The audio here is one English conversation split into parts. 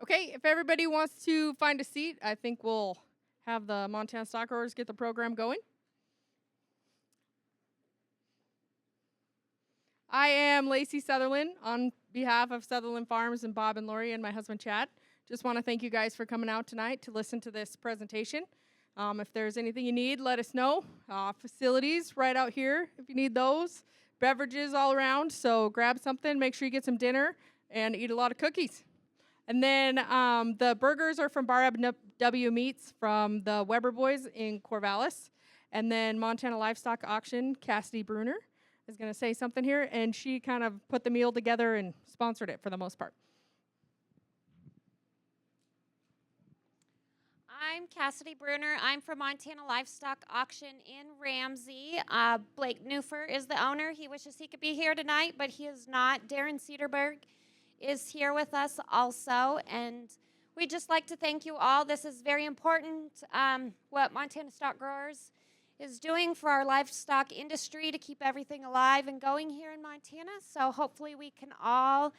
Okay, if everybody wants to find a seat, I think we'll have the Montana Stock Growers get the program going. I am Lacey Sutherlin on behalf of Sutherlin Farms and Bob and Lori and my husband Chad. Just want to thank you guys for coming out tonight to listen to this presentation. If there's anything you need, let us know. Facilities right out here if you need those. Beverages all around, so grab something, make sure you get some dinner, and eat a lot of cookies. And then the burgers are from Bar W Meats from the Weber Boys in Corvallis. And then Montana Livestock Auction, Cassidy Bruner is going to say something here. And she kind of put the meal together and sponsored it for the most part. I'm Cassidy Bruner. I'm from Montana Livestock Auction in Ramsey. Blake Newfer is the owner. He wishes he could be here tonight, but he is not. Darren Cedarberg is here with us also, and we'd just like to thank you all. This is very important, what Montana Stock Growers is doing for our livestock industry to keep everything alive and going here in Montana. So hopefully we can all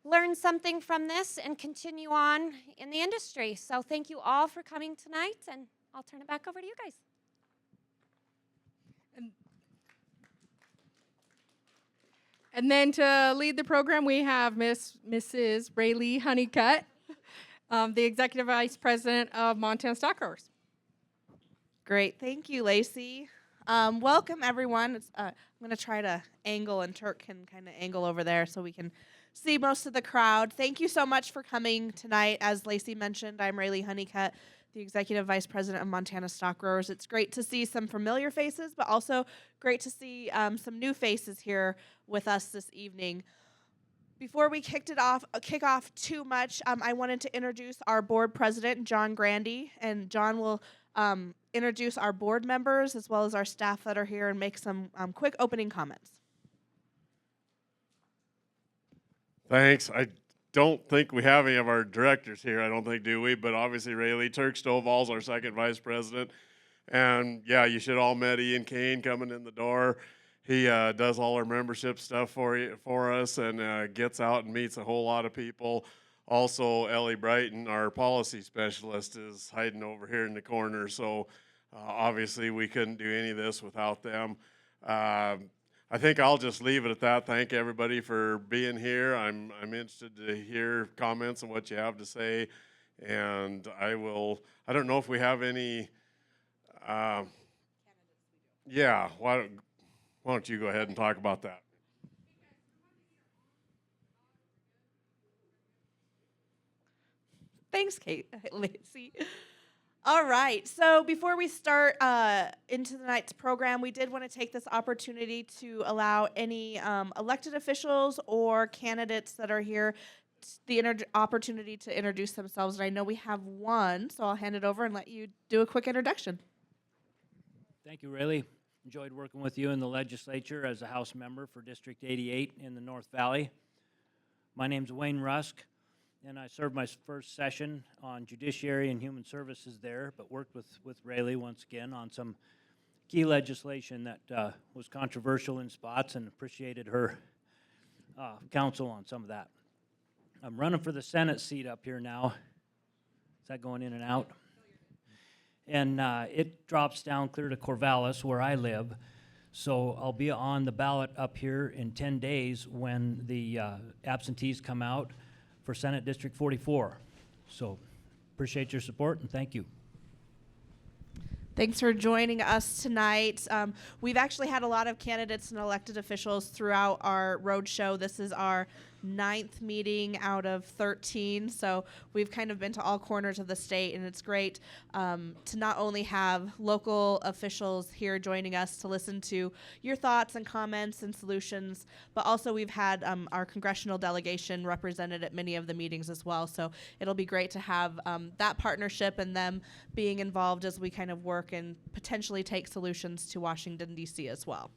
learn something from this and continue on in the industry. So thank you all for coming tonight, and I'll turn it back over to you guys. And then to lead the program, we have Mrs. Rayleigh Honeycutt, the Executive Vice President of Montana Stock Growers. Great. Thank you, Lacey. Welcome, everyone. I'm going to try to angle, and Turk can kind of angle over there so we can see most of the crowd. Thank you so much for coming tonight. As Lacey mentioned, I'm Rayleigh Honeycutt, the Executive Vice President of Montana Stock Growers. It's great to see some familiar faces, but also great to see some new faces here with us this evening. Before we kick off too much, I wanted to introduce our board president, John Grandy, and John will introduce our board members as well as our staff that are here and make some quick opening comments. Thanks. I don't think we have any of our directors here. I don't think, do we? But obviously, Rayleigh. Turk Stovall's our second vice president. And yeah, you should all met Ian Kane coming in the door. He does all our membership stuff for us and gets out and meets a whole lot of people. Also, Ellie Brighton, our policy specialist, is hiding over here in the corner. So obviously, we couldn't do any of this without them. I think I'll just leave it at that. Thank everybody for being here. I'm interested to hear comments on what you have to say, and I don't know if we have any. Yeah, why don't you go ahead and talk about that? Thanks, Lacey. All right, so before we start into tonight's program, we did want to take this opportunity to allow any elected officials or candidates that are here the opportunity to introduce themselves. And I know we have one, so I'll hand it over and let you do a quick introduction. Thank you, Rayleigh. Enjoyed working with you in the legislature as a House member for District 88 in the North Valley. My name's Wayne Rusk, and I served my first session on Judiciary and Human Services there, but worked with Rayleigh once again on some key legislation that was controversial in spots, and appreciated her counsel on some of that. I'm running for the Senate seat up here now. Is that going in and out? And it drops down clear to Corvallis, where I live. So I'll be on the ballot up here in 10 days when the absentees come out for Senate District 44. So appreciate your support, and thank you. Thanks for joining us tonight. We've actually had a lot of candidates and elected officials throughout our roadshow. This is our 9th meeting out of 13, so we've kind of been to all corners of the state, and it's great to not only have local officials here joining us to listen to your thoughts and comments and solutions, but also we've had our congressional delegation represented at many of the meetings as well, so it'll be great to have that partnership and them being involved as we kind of work and potentially take solutions to Washington, D.C. as well.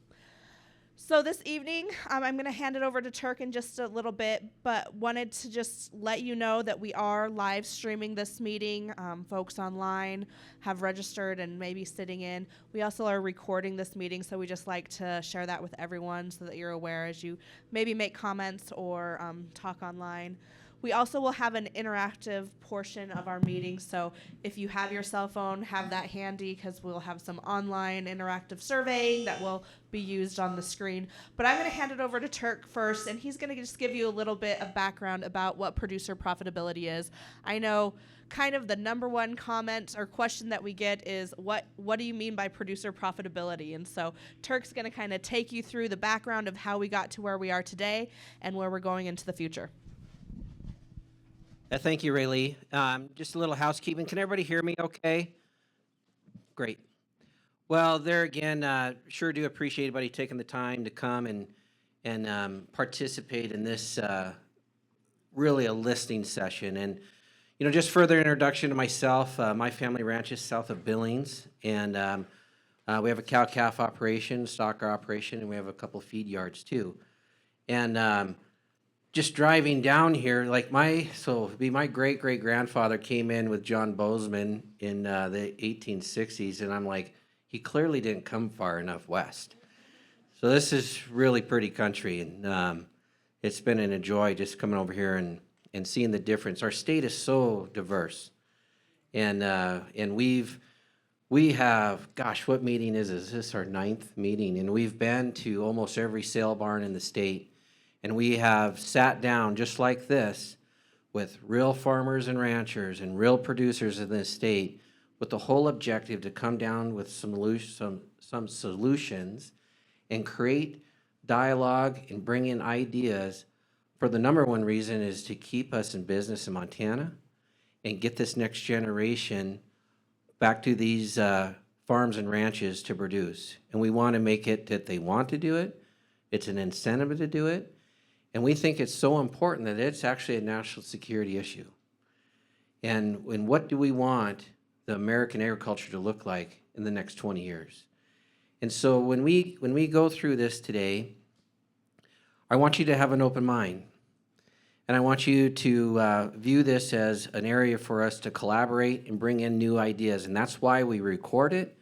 So this evening, I'm going to hand it over to Turk in just a little bit, but wanted to just let you know that we are live streaming this meeting. Folks online have registered and may be sitting in. We also are recording this meeting, so we just like to share that with everyone so that you're aware as you maybe make comments or talk online. We also will have an interactive portion of our meeting. So if you have your cell phone, have that handy because we'll have some online interactive surveying that will be used on the screen. But I'm going to hand it over to Turk first, and he's going to just give you a little bit of background about what producer profitability is. I know kind of the number one comment or question that we get is what do you mean by producer profitability? And so Turk's going to kind of take you through the background of how we got to where we are today and where we're going into the future. Thank you, Rayleigh. Just a little housekeeping. Can everybody hear me okay? Great. Well, there again, sure do appreciate everybody taking the time to come and participate in this really a listening session. And, you know, just further introduction to myself, my family ranches south of Billings, and we have a cow-calf operation, stocker operation, and we have a couple feed yards too. And just driving down here, like my great-great-grandfather came in with John Bozeman in the 1860s, and I'm like, he clearly didn't come far enough west. So this is really pretty country, and it's been a joy just coming over here and seeing the difference. Our state is so diverse, and we have, gosh, what meeting is this? This is our 9th meeting, and we've been to almost every sale barn in the state. And we have sat down just like this with real farmers and ranchers and real producers in this state with the whole objective to come down with some solutions and create dialogue and bring in ideas. For the number one reason is to keep us in business in Montana and get this next generation back to these farms and ranches to produce. And we want to make it that they want to do it. It's an incentive to do it. And we think it's so important that it's actually a national security issue. And what do we want the American agriculture to look like in the next 20 years? And so when we go through this today, I want you to have an open mind. And I want you to view this as an area for us to collaborate and bring in new ideas. And that's why we record it,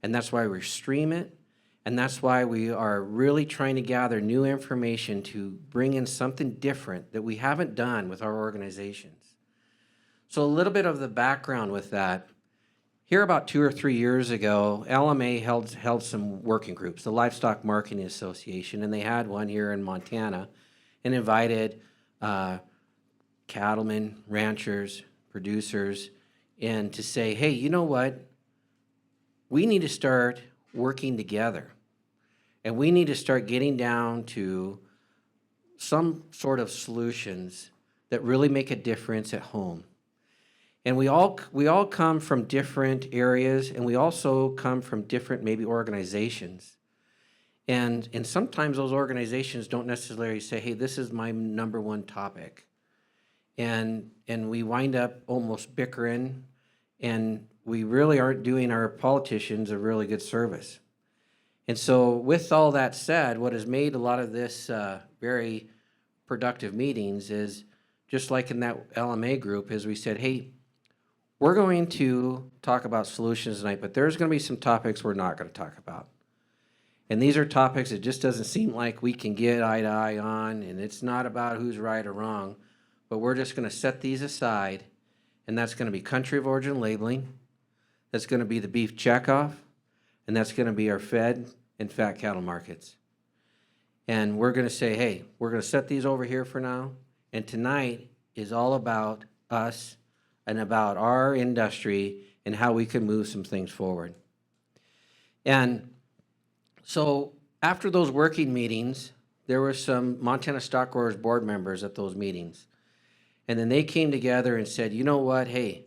and that's why we stream it, and that's why we are really trying to gather new information to bring in something different that we haven't done with our organizations. So a little bit of the background with that. Here about 2 or 3 years ago, LMA held some working groups, the Livestock Marketing Association, and they had one here in Montana and invited cattlemen, ranchers, producers, and to say, hey, you know what? We need to start working together. And we need to start getting down to some sort of solutions that really make a difference at home. And we all come from different areas, and we also come from different maybe organizations. And sometimes those organizations don't necessarily say, hey, this is my number one topic. And we wind up almost bickering, and we really aren't doing our politicians a really good service. And so with all that said, what has made a lot of this very productive meetings is, just like in that LMA group, is we said, hey, we're going to talk about solutions tonight, but there's going to be some topics we're not going to talk about. And these are topics that just doesn't seem like we can get eye to eye on, and it's not about who's right or wrong, but we're just going to set these aside, and that's going to be country of origin labeling, that's going to be the beef checkoff, and that's going to be our fed and fat cattle markets. And we're going to say, hey, we're going to set these over here for now, and tonight is all about us and about our industry and how we can move some things forward. And so after those working meetings, there were some Montana Stock Growers board members at those meetings. And then they came together and said, you know what, hey,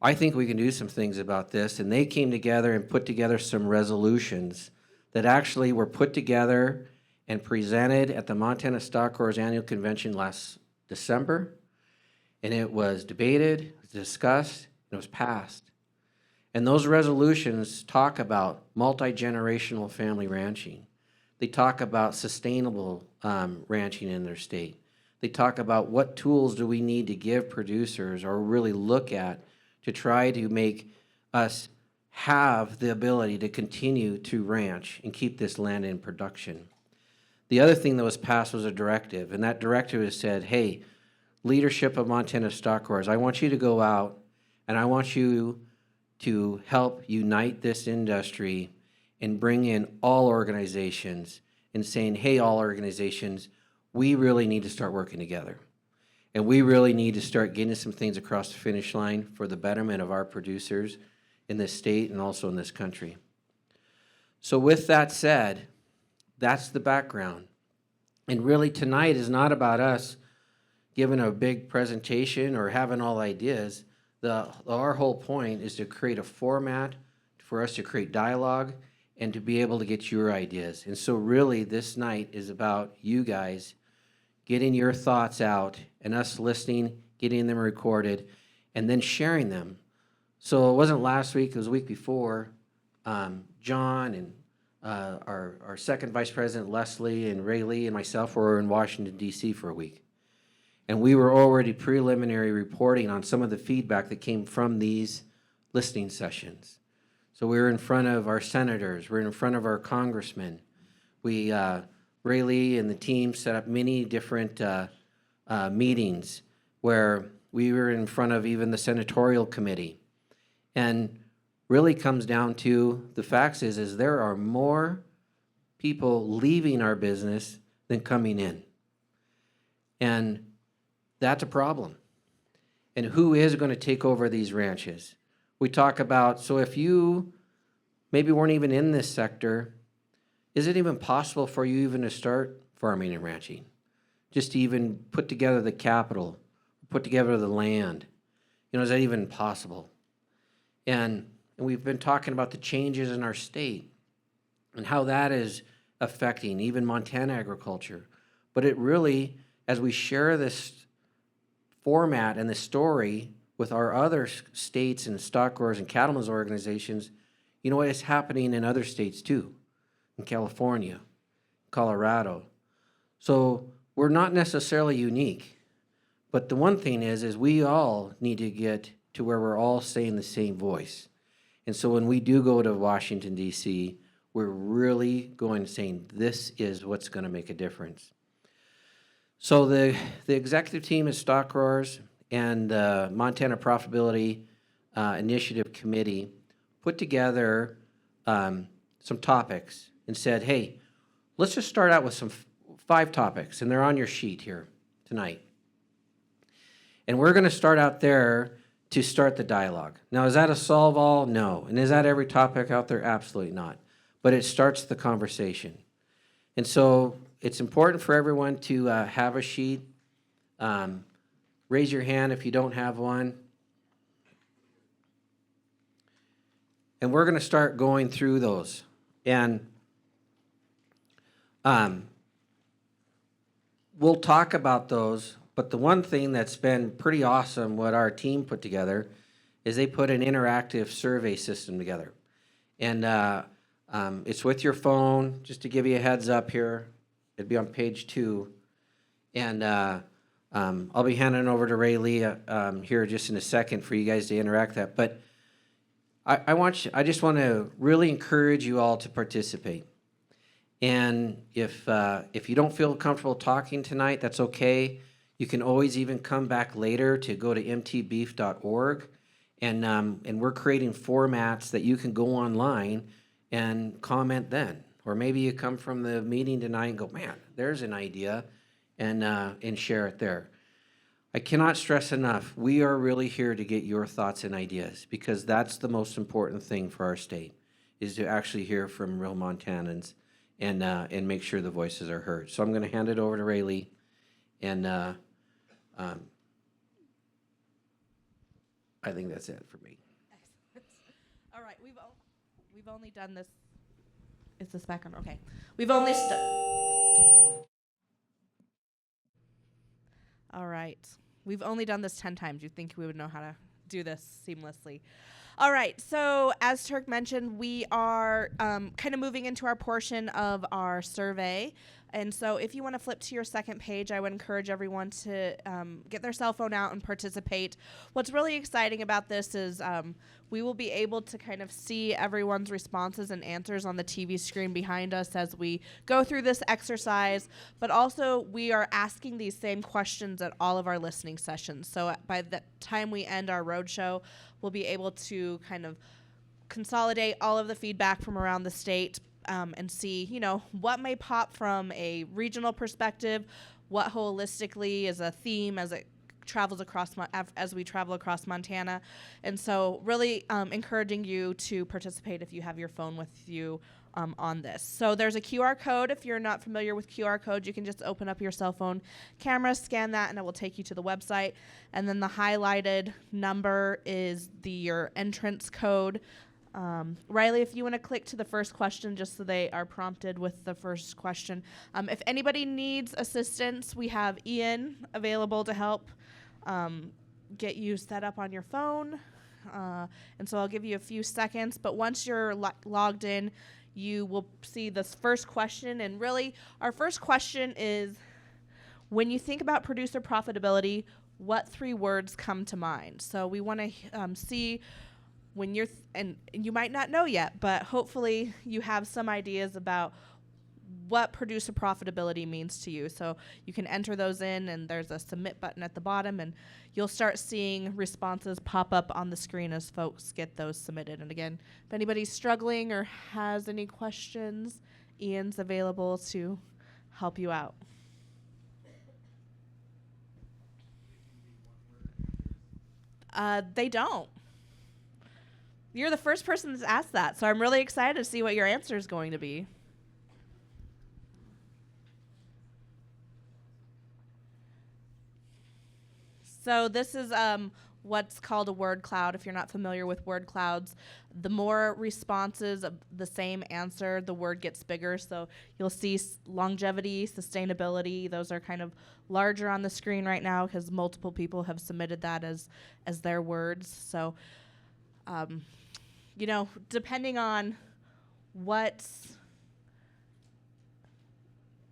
I think we can do some things about this. And they came together and put together some resolutions that actually were put together and presented at the Montana Stock Growers Annual Convention last December. And it was debated, discussed, and it was passed. And those resolutions talk about multi-generational family ranching. They talk about sustainable ranching in their state. They talk about what tools do we need to give producers or really look at to try to make us have the ability to continue to ranch and keep this land in production. The other thing that was passed was a directive, and that directive has said, hey, leadership of Montana Stock Growers, I want you to go out and I want you to help unite this industry and bring in all organizations and saying, hey, all organizations, we really need to start working together. And we really need to start getting some things across the finish line for the betterment of our producers in this state and also in this country. So with that said, that's the background. And really tonight is not about us giving a big presentation or having all ideas. Our whole point is to create a format for us to create dialogue and to be able to get your ideas. And so really this night is about you guys getting your thoughts out and us listening, getting them recorded, and then sharing them. So it wasn't last week, it was the week before. John and our second vice president, Leslie, and Ray Lee, and myself were in Washington, D.C. for a week. And we were already preliminary reporting on some of the feedback that came from these listening sessions. So we were in front of our senators, we're in front of our congressmen. Ray Lee and the team set up many different meetings where we were in front of even the senatorial committee. And really comes down to the facts is there are more people leaving our business than coming in. And that's a problem. And who is going to take over these ranches? We talk about, so if you maybe weren't even in this sector, is it even possible for you even to start farming and ranching? Just to even put together the capital, put together the land. You know, is that even possible? And we've been talking about the changes in our state and how that is affecting even Montana agriculture. But it really, as we share this format and this story with our other states and stock growers and cattlemen's organizations, you know what is happening in other states too, in California, Colorado. So we're not necessarily unique, but the one thing is we all need to get to where we're all saying the same voice. And so when we do go to Washington, D.C., we're really going saying this is what's going to make a difference. So the executive team of stock growers and the Montana Profitability Initiative Committee put together some topics and said, hey, let's just start out with some 5 topics, and they're on your sheet here tonight. And we're going to start out there to start the dialogue. Now, is that a solve all? No. And is that every topic out there? Absolutely not. But it starts the conversation. And so it's important for everyone to have a sheet. Raise your hand if you don't have one. And we're going to start going through those. And we'll talk about those. But the one thing that's been pretty awesome, what our team put together, is they put an interactive survey system together. And it's with your phone, just to give you a heads up here. It'd be on page 2. And I'll be handing it over to Ray Lee here just in a second for you guys to interact that. But I just want to really encourage you all to participate. And if you don't feel comfortable talking tonight, that's okay. You can always even come back later to go to mtbeef.org, and we're creating formats that you can go online and comment then. Or maybe you come from the meeting tonight and go, man, there's an idea, and share it there. I cannot stress enough, we are really here to get your thoughts and ideas, because that's the most important thing for our state, is to actually hear from real Montanans and make sure the voices are heard. So I'm going to hand it over to Ray Lee. And I think that's it for me. All right, we've only done this. Is this back on? Okay, we've only. All right, we've only done this 10 times. You'd think we would know how to do this seamlessly. All right, so as Turk mentioned, we are kind of moving into our portion of our survey. And so if you want to flip to your second page, I would encourage everyone to get their cell phone out and participate. What's really exciting about this is we will be able to kind of see everyone's responses and answers on the TV screen behind us as we go through this exercise, but also we are asking these same questions at all of our listening sessions. So by the time we end our roadshow, we'll be able to kind of consolidate all of the feedback from around the state, and see, what may pop from a regional perspective, what holistically is a theme as it travels across as we travel across Montana. And so really encouraging you to participate if you have your phone with you on this. So there's a QR code. If you're not familiar with QR codes, you can just open up your cell phone camera, scan that, and it will take you to the website. And then the highlighted number is your entrance code. Riley, if you want to click to the first question just so they are prompted with the first question. If anybody needs assistance, we have Ian available to help get you set up on your phone. And so I'll give you a few seconds. But once you're logged in, you will see this first question. And really, our first question is, when you think about producer profitability, what 3 words come to mind? So we want to see when you're, and you might not know yet, but hopefully you have some ideas about what producer profitability means to you. So you can enter those in, and there's a submit button at the bottom, and you'll start seeing responses pop up on the screen as folks get those submitted. And again, if anybody's struggling or has any questions, Ian's available to help you out. They don't. You're the first person that's asked that, so I'm really excited to see what your answer is going to be. So this is what's called a word cloud. If you're not familiar with word clouds, the more responses of the same answer, the word gets bigger. So you'll see longevity, sustainability. Those are kind of larger on the screen right now because multiple people have submitted that as their words. So depending on what's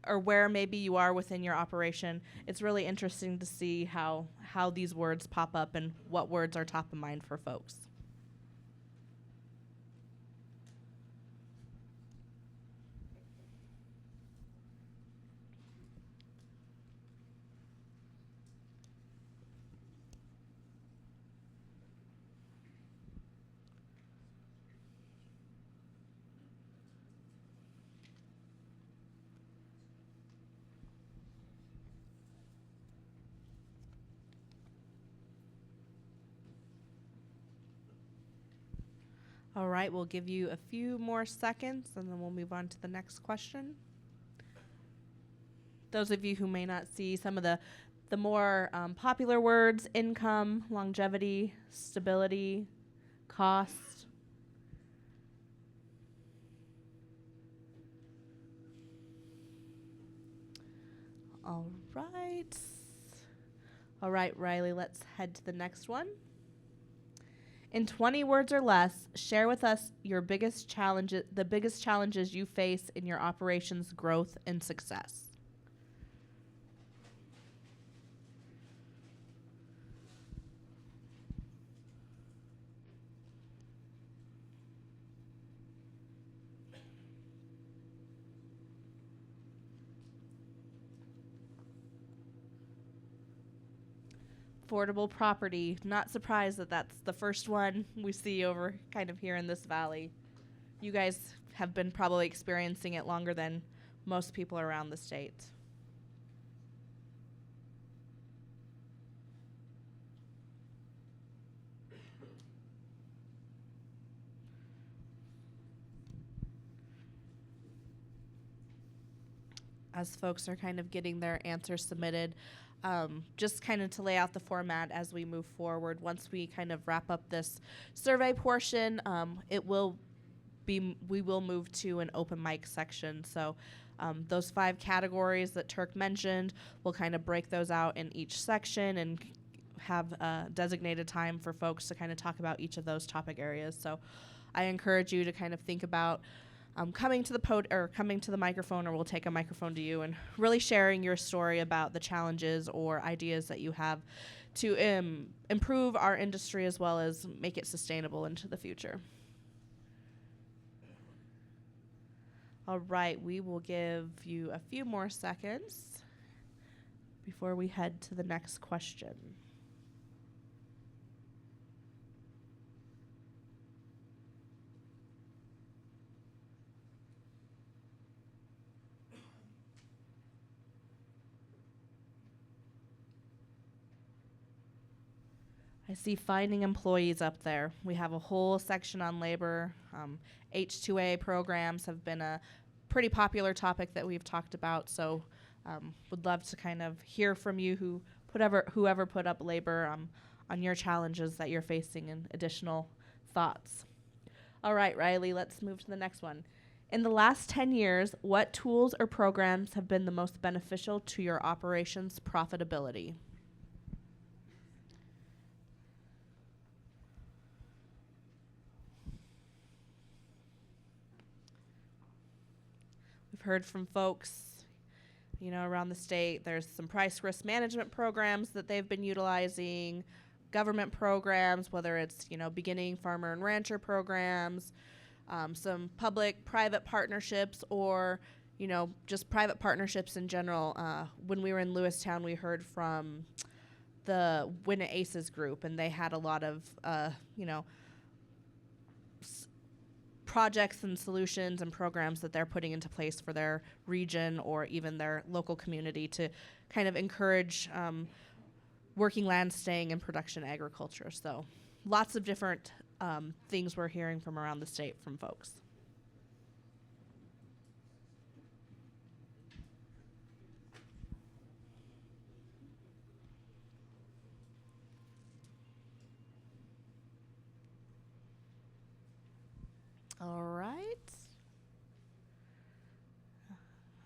or where maybe you are within your operation, it's really interesting to see how these words pop up and what words are top of mind for folks. All right, we'll give you a few more seconds, and then we'll move on to the next question. Those of you who may not see some of the more popular words: income, longevity, stability, cost. All right, Riley, let's head to the next one. In 20 words or less, share with us the biggest challenges you face in your operations growth and success. Affordable property. Not surprised that that's the first one we see over kind of here in this valley. You guys have been probably experiencing it longer than most people around the state. As folks are kind of getting their answers submitted, just kind of to lay out the format as we move forward. Once we kind of wrap up this survey portion, we will move to an open mic section. So those 5 categories that Turk mentioned, we'll kind of break those out in each section and have a designated time for folks to kind of talk about each of those topic areas. So I encourage you to kind of think about coming to the microphone, or we'll take a microphone to you, and really sharing your story about the challenges or ideas that you have to improve our industry as well as make it sustainable into the future. All right, we will give you a few more seconds before we head to the next question. I see finding employees up there. We have a whole section on labor. H-2A programs have been a pretty popular topic that we've talked about, so would love to kind of hear from you, whoever put up labor, on your challenges that you're facing and additional thoughts. All right, Riley, let's move to the next one. In the last 10 years, what tools or programs have been the most beneficial to your operations profitability? We've heard from folks, around the state. There's some price risk management programs that they've been utilizing, government programs, whether it's, beginning farmer and rancher programs, some public-private partnerships, or, just private partnerships in general. When we were in Lewistown, we heard from the Win It Aces group, and they had a lot of, projects and solutions and programs that they're putting into place for their region or even their local community to kind of encourage working land staying in production agriculture. So lots of different things we're hearing from around the state from folks.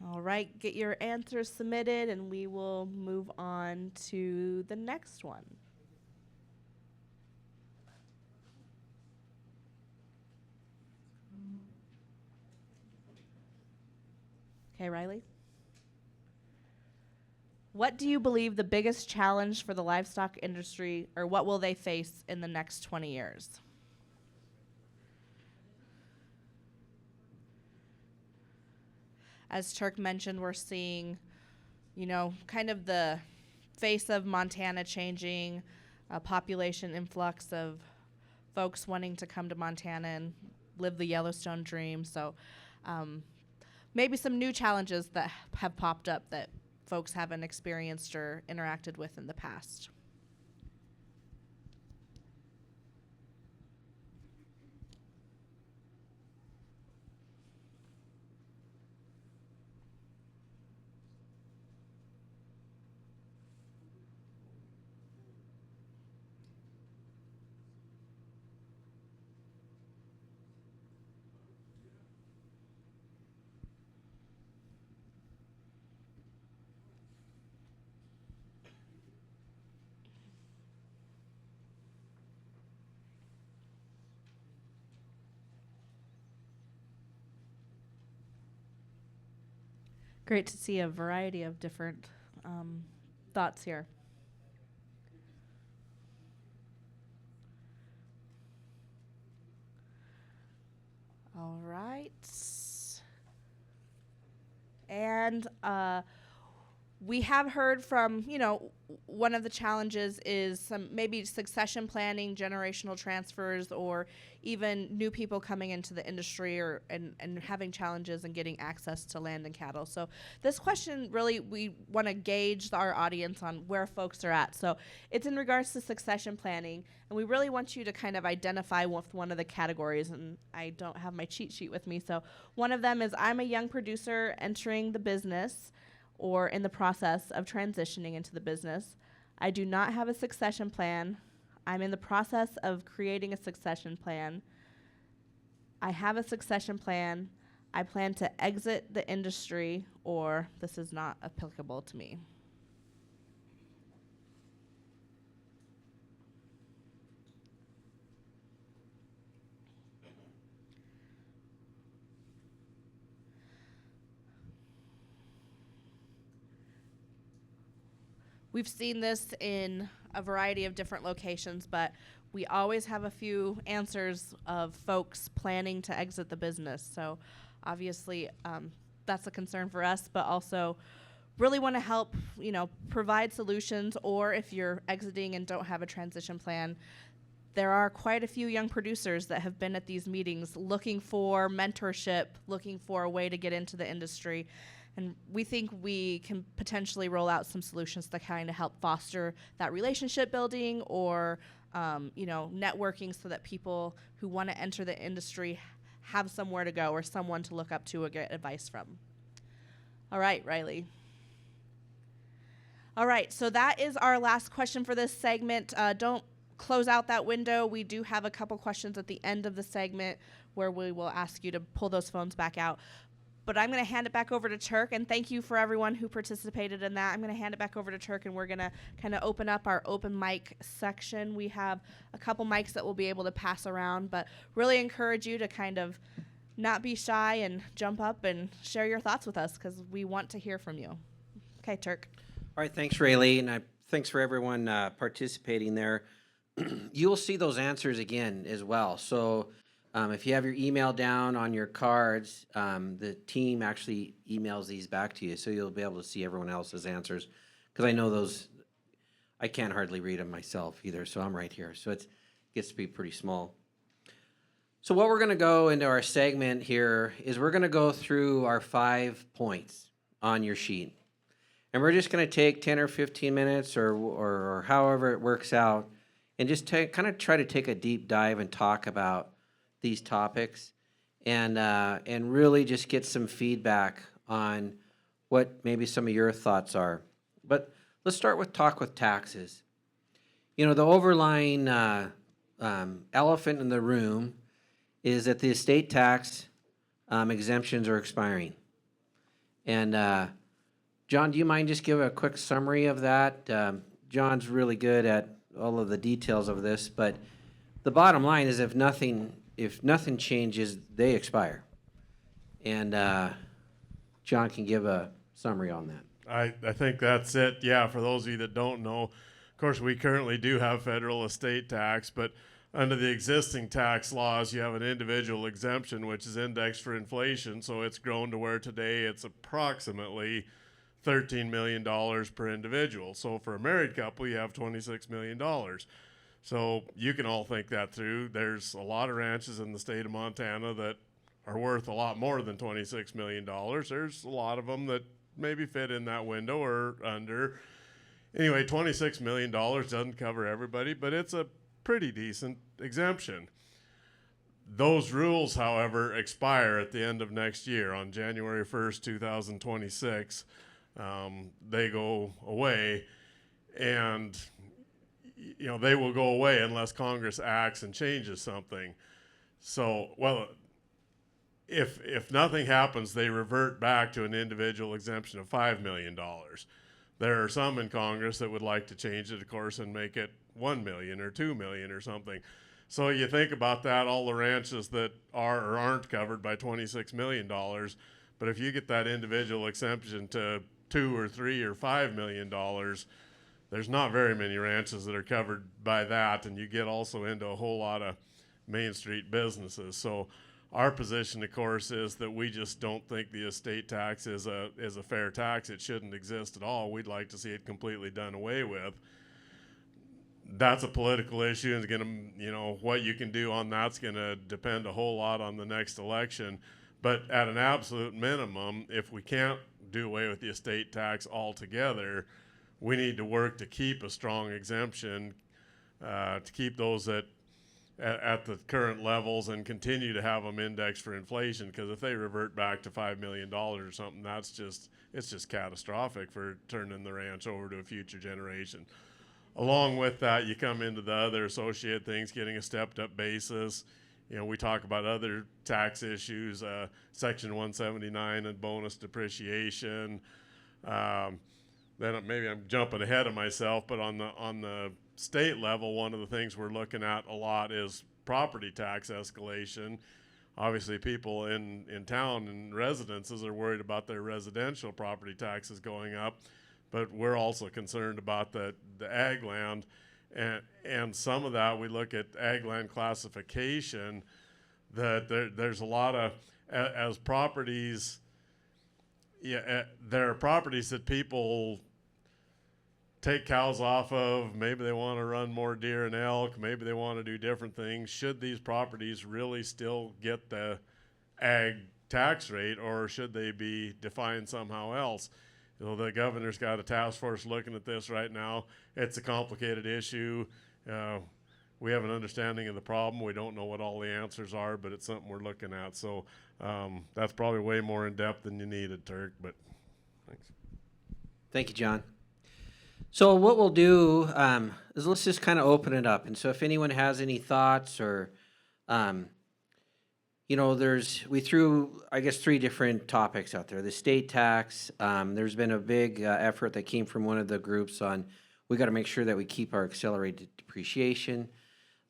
All right, get your answers submitted and we will move on to the next one. Okay, Riley. What do you believe the biggest challenge for the livestock industry, or what will they face in the next 20 years? As Turk mentioned, we're seeing, kind of the face of Montana changing, a population influx of folks wanting to come to Montana and live the Yellowstone dream. So maybe some new challenges that have popped up that folks haven't experienced or interacted with in the past. Great to see a variety of different thoughts here. All right. And we have heard from, one of the challenges is some maybe succession planning, generational transfers, or even new people coming into the industry and having challenges and getting access to land and cattle. So this question really, we want to gauge our audience on where folks are at. So it's in regards to succession planning, and we really want you to kind of identify with one of the categories, and I don't have my cheat sheet with me. So one of them is I'm a young producer entering the business or in the process of transitioning into the business. I do not have a succession plan. I'm in the process of creating a succession plan. I have a succession plan. I plan to exit the industry, or this is not applicable to me. we've seen this in a variety of different locations, but we always have a few answers of folks planning to exit the business. So obviously that's a concern for us, but also really want to help, provide solutions. Or if you're exiting and don't have a transition plan, there are quite a few young producers that have been at these meetings looking for mentorship, looking for a way to get into the industry. And we think we can potentially roll out some solutions to kind of help foster that relationship building or, networking, so that people who want to enter the industry have somewhere to go or someone to look up to or get advice from. All right, Riley. All right, so that is our last question for this segment. Don't close out that window. We do have a couple questions at the end of the segment where we will ask you to pull those phones back out. But I'm going to hand it back over to Turk, and thank you for everyone who participated in that. I'm going to hand it back over to Turk, and we're going to kind of open up our open mic section. We have a couple mics that we'll be able to pass around, but really encourage you to kind of not be shy and jump up and share your thoughts with us, because we want to hear from you. Okay, Turk. All right, thanks, Rayleigh, and thanks for everyone participating there. You'll see those answers again as well. So if you have your email down on your cards, the team actually emails these back to you, so you'll be able to see everyone else's answers. Because I know those, I can't hardly read them myself either, so I'm right here. So it gets to be pretty small. So what we're going to go into our segment here is we're going to go through our 5 points on your sheet. And we're just going to take 10 or 15 minutes or however it works out and just kind of try to take a deep dive and talk about these topics and really just get some feedback on what maybe some of your thoughts are. But let's start with talk with taxes. The overlying elephant in the room is that the estate tax exemptions are expiring. And John, do you mind just give a quick summary of that? John's really good at all of the details of this, but the bottom line is if nothing changes, they expire. And John can give a summary on that. I think that's it. Yeah, for those of you that don't know, of course, we currently do have federal estate tax, but under the existing tax laws, you have an individual exemption, which is indexed for inflation. So it's grown to where today it's approximately $13 million per individual. So for a married couple, you have $26 million. So you can all think that through. There's a lot of ranches in the state of Montana that are worth a lot more than $26 million. There's a lot of them that maybe fit in that window or under. Anyway, $26 million doesn't cover everybody, but it's a pretty decent exemption. Those rules, however, expire at the end of next year on January 1st, 2026. They go away, and they will go away unless Congress acts and changes something. So, if nothing happens, they revert back to an individual exemption of $5 million. There are some in Congress that would like to change it, of course, and make it $1 million or $2 million or something. So you think about that, all the ranches that are or aren't covered by $26 million. But if you get that individual exemption to $2 or $3 or $5 million, there's not very many ranches that are covered by that, and you get also into a whole lot of Main Street businesses. So our position, of course, is that we just don't think the estate tax is a fair tax. It shouldn't exist at all. We'd like to see it completely done away with. That's a political issue, and it's gonna, what you can do on that's gonna depend a whole lot on the next election. But at an absolute minimum, if we can't do away with the estate tax altogether, we need to work to keep a strong exemption, to keep those at the current levels and continue to have them indexed for inflation. Because if they revert back to $5 million or something, it's just catastrophic for turning the ranch over to a future generation. Along with that, you come into the other associated things, getting a stepped-up basis. We talk about other tax issues, Section 179 and bonus depreciation. Then maybe I'm jumping ahead of myself, but on the state level, one of the things we're looking at a lot is property tax escalation. Obviously, people in town and residences are worried about their residential property taxes going up. but we're also concerned about the ag land. And some of that, we look at ag land classification, that there's a lot of, as properties, there are properties that people take cows off of. Maybe they want to run more deer and elk. Maybe they want to do different things. Should these properties really still get the ag tax rate, or should they be defined somehow else? You know, the governor's got a task force looking at this right now. It's a complicated issue. We have an understanding of the problem. We don't know what all the answers are, but it's something we're looking at. So that's probably way more in depth than you needed, Turk, but thanks. Thank you, John. So what we'll do is let's just kind of open it up. And so if anyone has any thoughts or, you know, we threw, I guess, 3 different topics out there. The state tax, there's been a big effort that came from one of the groups on we got to make sure that we keep our accelerated depreciation.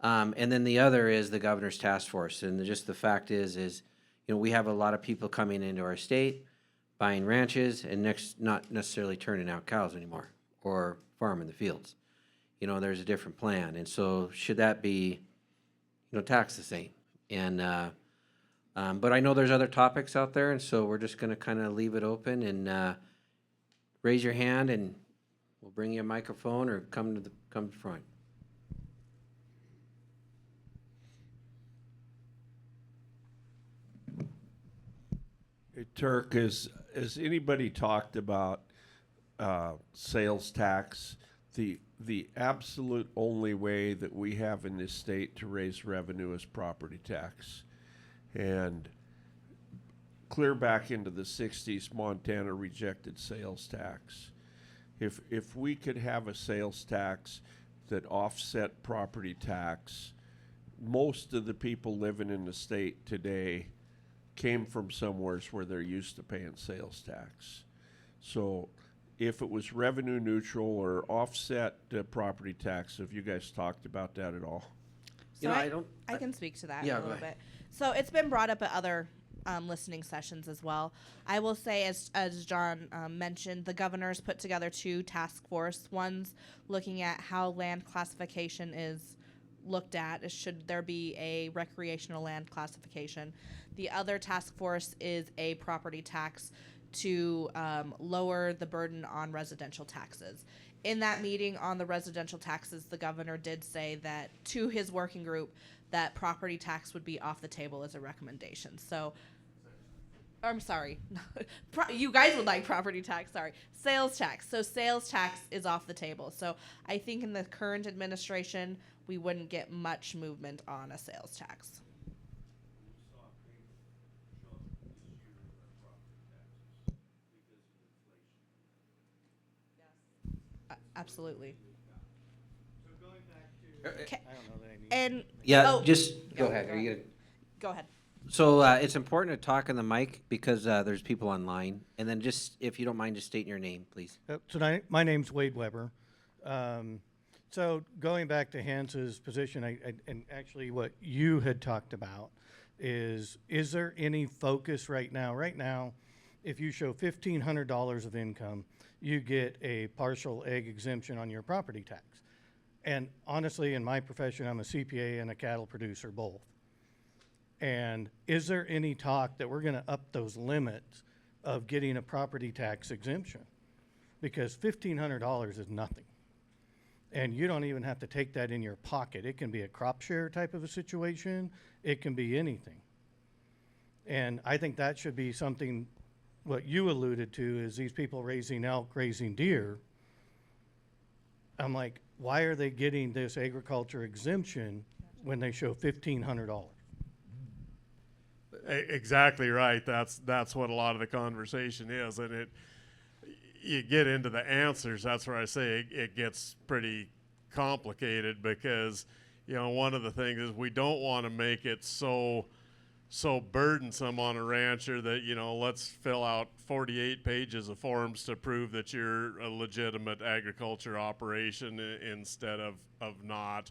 And then the other is the governor's task force. And just the fact is, you know, we have a lot of people coming into our state, buying ranches, and not necessarily turning out cows anymore or farming the fields. You know, there's a different plan. And so should that be, you know, taxed the same? And but I know there's other topics out there, and so we're just going to kind of leave it open and raise your hand, and we'll bring you a microphone or come to front. Hey, Turk, has anybody talked about sales tax? The absolute only way that we have in this state to raise revenue is property tax. And clear back into the 60s, Montana rejected sales tax. If we could have a sales tax that offset property tax, most of the people living in the state today came from somewheres where they're used to paying sales tax. So if it was revenue neutral or offset property tax, have you guys talked about that at all? So You know, I can speak to that Yeah, a go little ahead. bit. So it's been brought up at other listening sessions as well. I will say, as John mentioned, the governor's put together 2 task force. One's looking at how land classification is looked at. Should there be a recreational land classification? The other task force is a property tax to lower the burden on residential taxes. In that meeting on the residential taxes, the governor did say that to his working group that property tax would be off the table as a recommendation. So, I'm sorry, you guys would like property tax, sorry. Sales tax. So sales tax is off the table. So I think in the current administration, we wouldn't get much movement on a sales tax. Absolutely. Okay. And Yeah, oh, just go go ahead. Are ahead. you gonna? go ahead. So it's important to talk in the mic because there's people online. And then just, if you don't mind, just stating your name, please. My name's Wade Weber. So going back to Hans's position, and actually what you had talked about is there any focus right now? Right now, if you show $1,500 of income, you get a partial ag exemption on your property tax. And honestly, in my profession, I'm a CPA and a cattle producer, both. And is there any talk that we're going to up those limits of getting a property tax exemption? Because $1,500 is nothing. And you don't even have to take that in your pocket. It can be a crop share type of a situation. It can be anything. And I think that should be something, what you alluded to is these people raising elk, raising deer. I'm like, why are they getting this agriculture exemption when they show $1,500? Exactly right. That's what a lot of the conversation is, and you get into the answers. That's where I say it gets pretty complicated because, you know, one of the things is we don't want to make it so burdensome on a rancher that, you know, let's fill out 48 pages of forms to prove that you're a legitimate agriculture operation instead of not.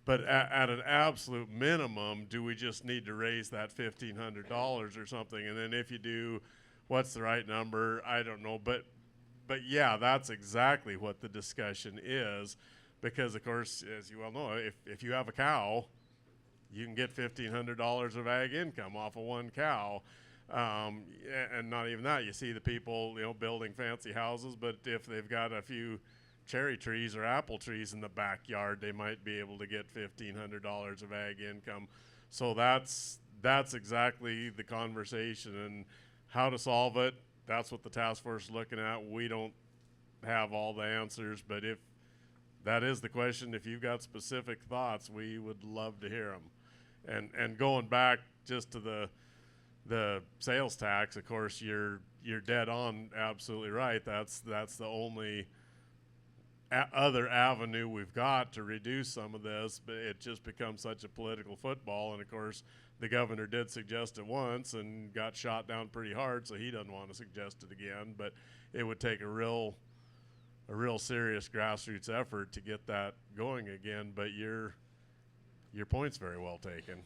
But at an absolute minimum, do we just need to raise that $1,500 or something? And then if you do, what's the right number? I don't know. But but yeah, that's exactly what the discussion is, because of course, as you well know, if you have a cow, you can get $1,500 of ag income off of one cow. And not even that. You see the people, building fancy houses, but if they've got a few cherry trees or apple trees in the backyard, they might be able to get $1,500 of ag income. So that's exactly the conversation, and how to solve it. That's what the task force is looking at. We don't have all the answers, but if that is the question, if you've got specific thoughts, we would love to hear them. And going back just to the sales tax, of course, you're dead on, absolutely right. That's the only other avenue we've got to reduce some of this, but it just becomes such a political football. And of course, the governor did suggest it once and got shot down pretty hard, so he doesn't want to suggest it again. But it would take a real serious grassroots effort to get that going again. But your point's very well taken.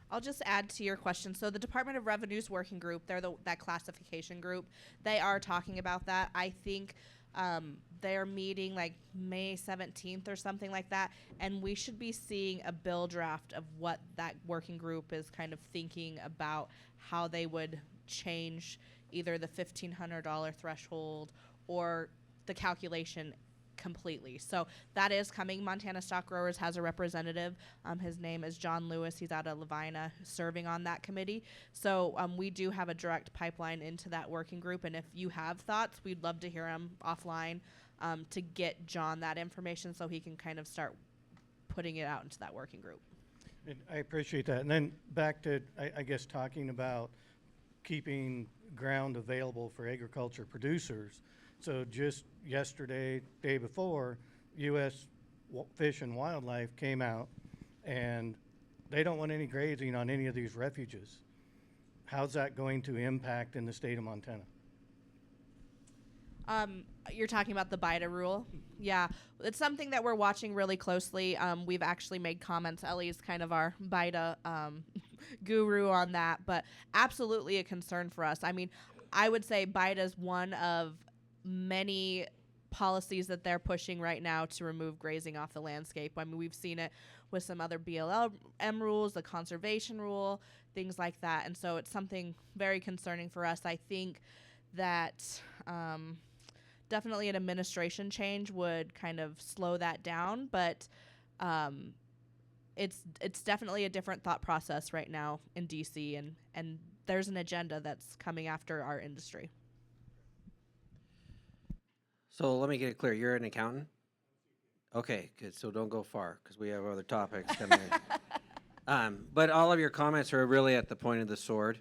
I'll just add to your question. So the Department of Revenue's working group, they're that classification group. They are talking about that. I think they're meeting like May 17th or something like that, and we should be seeing a bill draft of what that working group is kind of thinking about, how they would change either the $1,500 threshold or the calculation completely. So that is coming. Montana Stock Growers has a representative. His name is John Lewis. He's out of Levina, serving on that committee. So we do have a direct pipeline into that working group. And if you have thoughts, we'd love to hear them offline to get John that information so he can kind of start putting it out into that working group. And I appreciate that. And then back to, I guess, talking about keeping ground available for agriculture producers. So just yesterday, day before, U.S. Fish and Wildlife came out, and they don't want any grazing on any of these refuges. How's that going to impact in the state of Montana? You're talking about the BIDA rule? Yeah, it's something that we're watching really closely. We've actually made comments. Ellie's kind of our BIDA guru on that, but absolutely a concern for us. I mean, I would say BIDA is one of many policies that they're pushing right now to remove grazing off the landscape. I mean, we've seen it with some other BLM rules, the conservation rule, things like that. And so it's something very concerning for us. I think that definitely an administration change would kind of slow that down, but it's definitely a different thought process right now in DC, and there's an agenda that's coming after our industry. So let me get it clear. You're an accountant? Okay, good. So don't go far, because we have other topics coming in. But all of your comments are really at the point of the sword.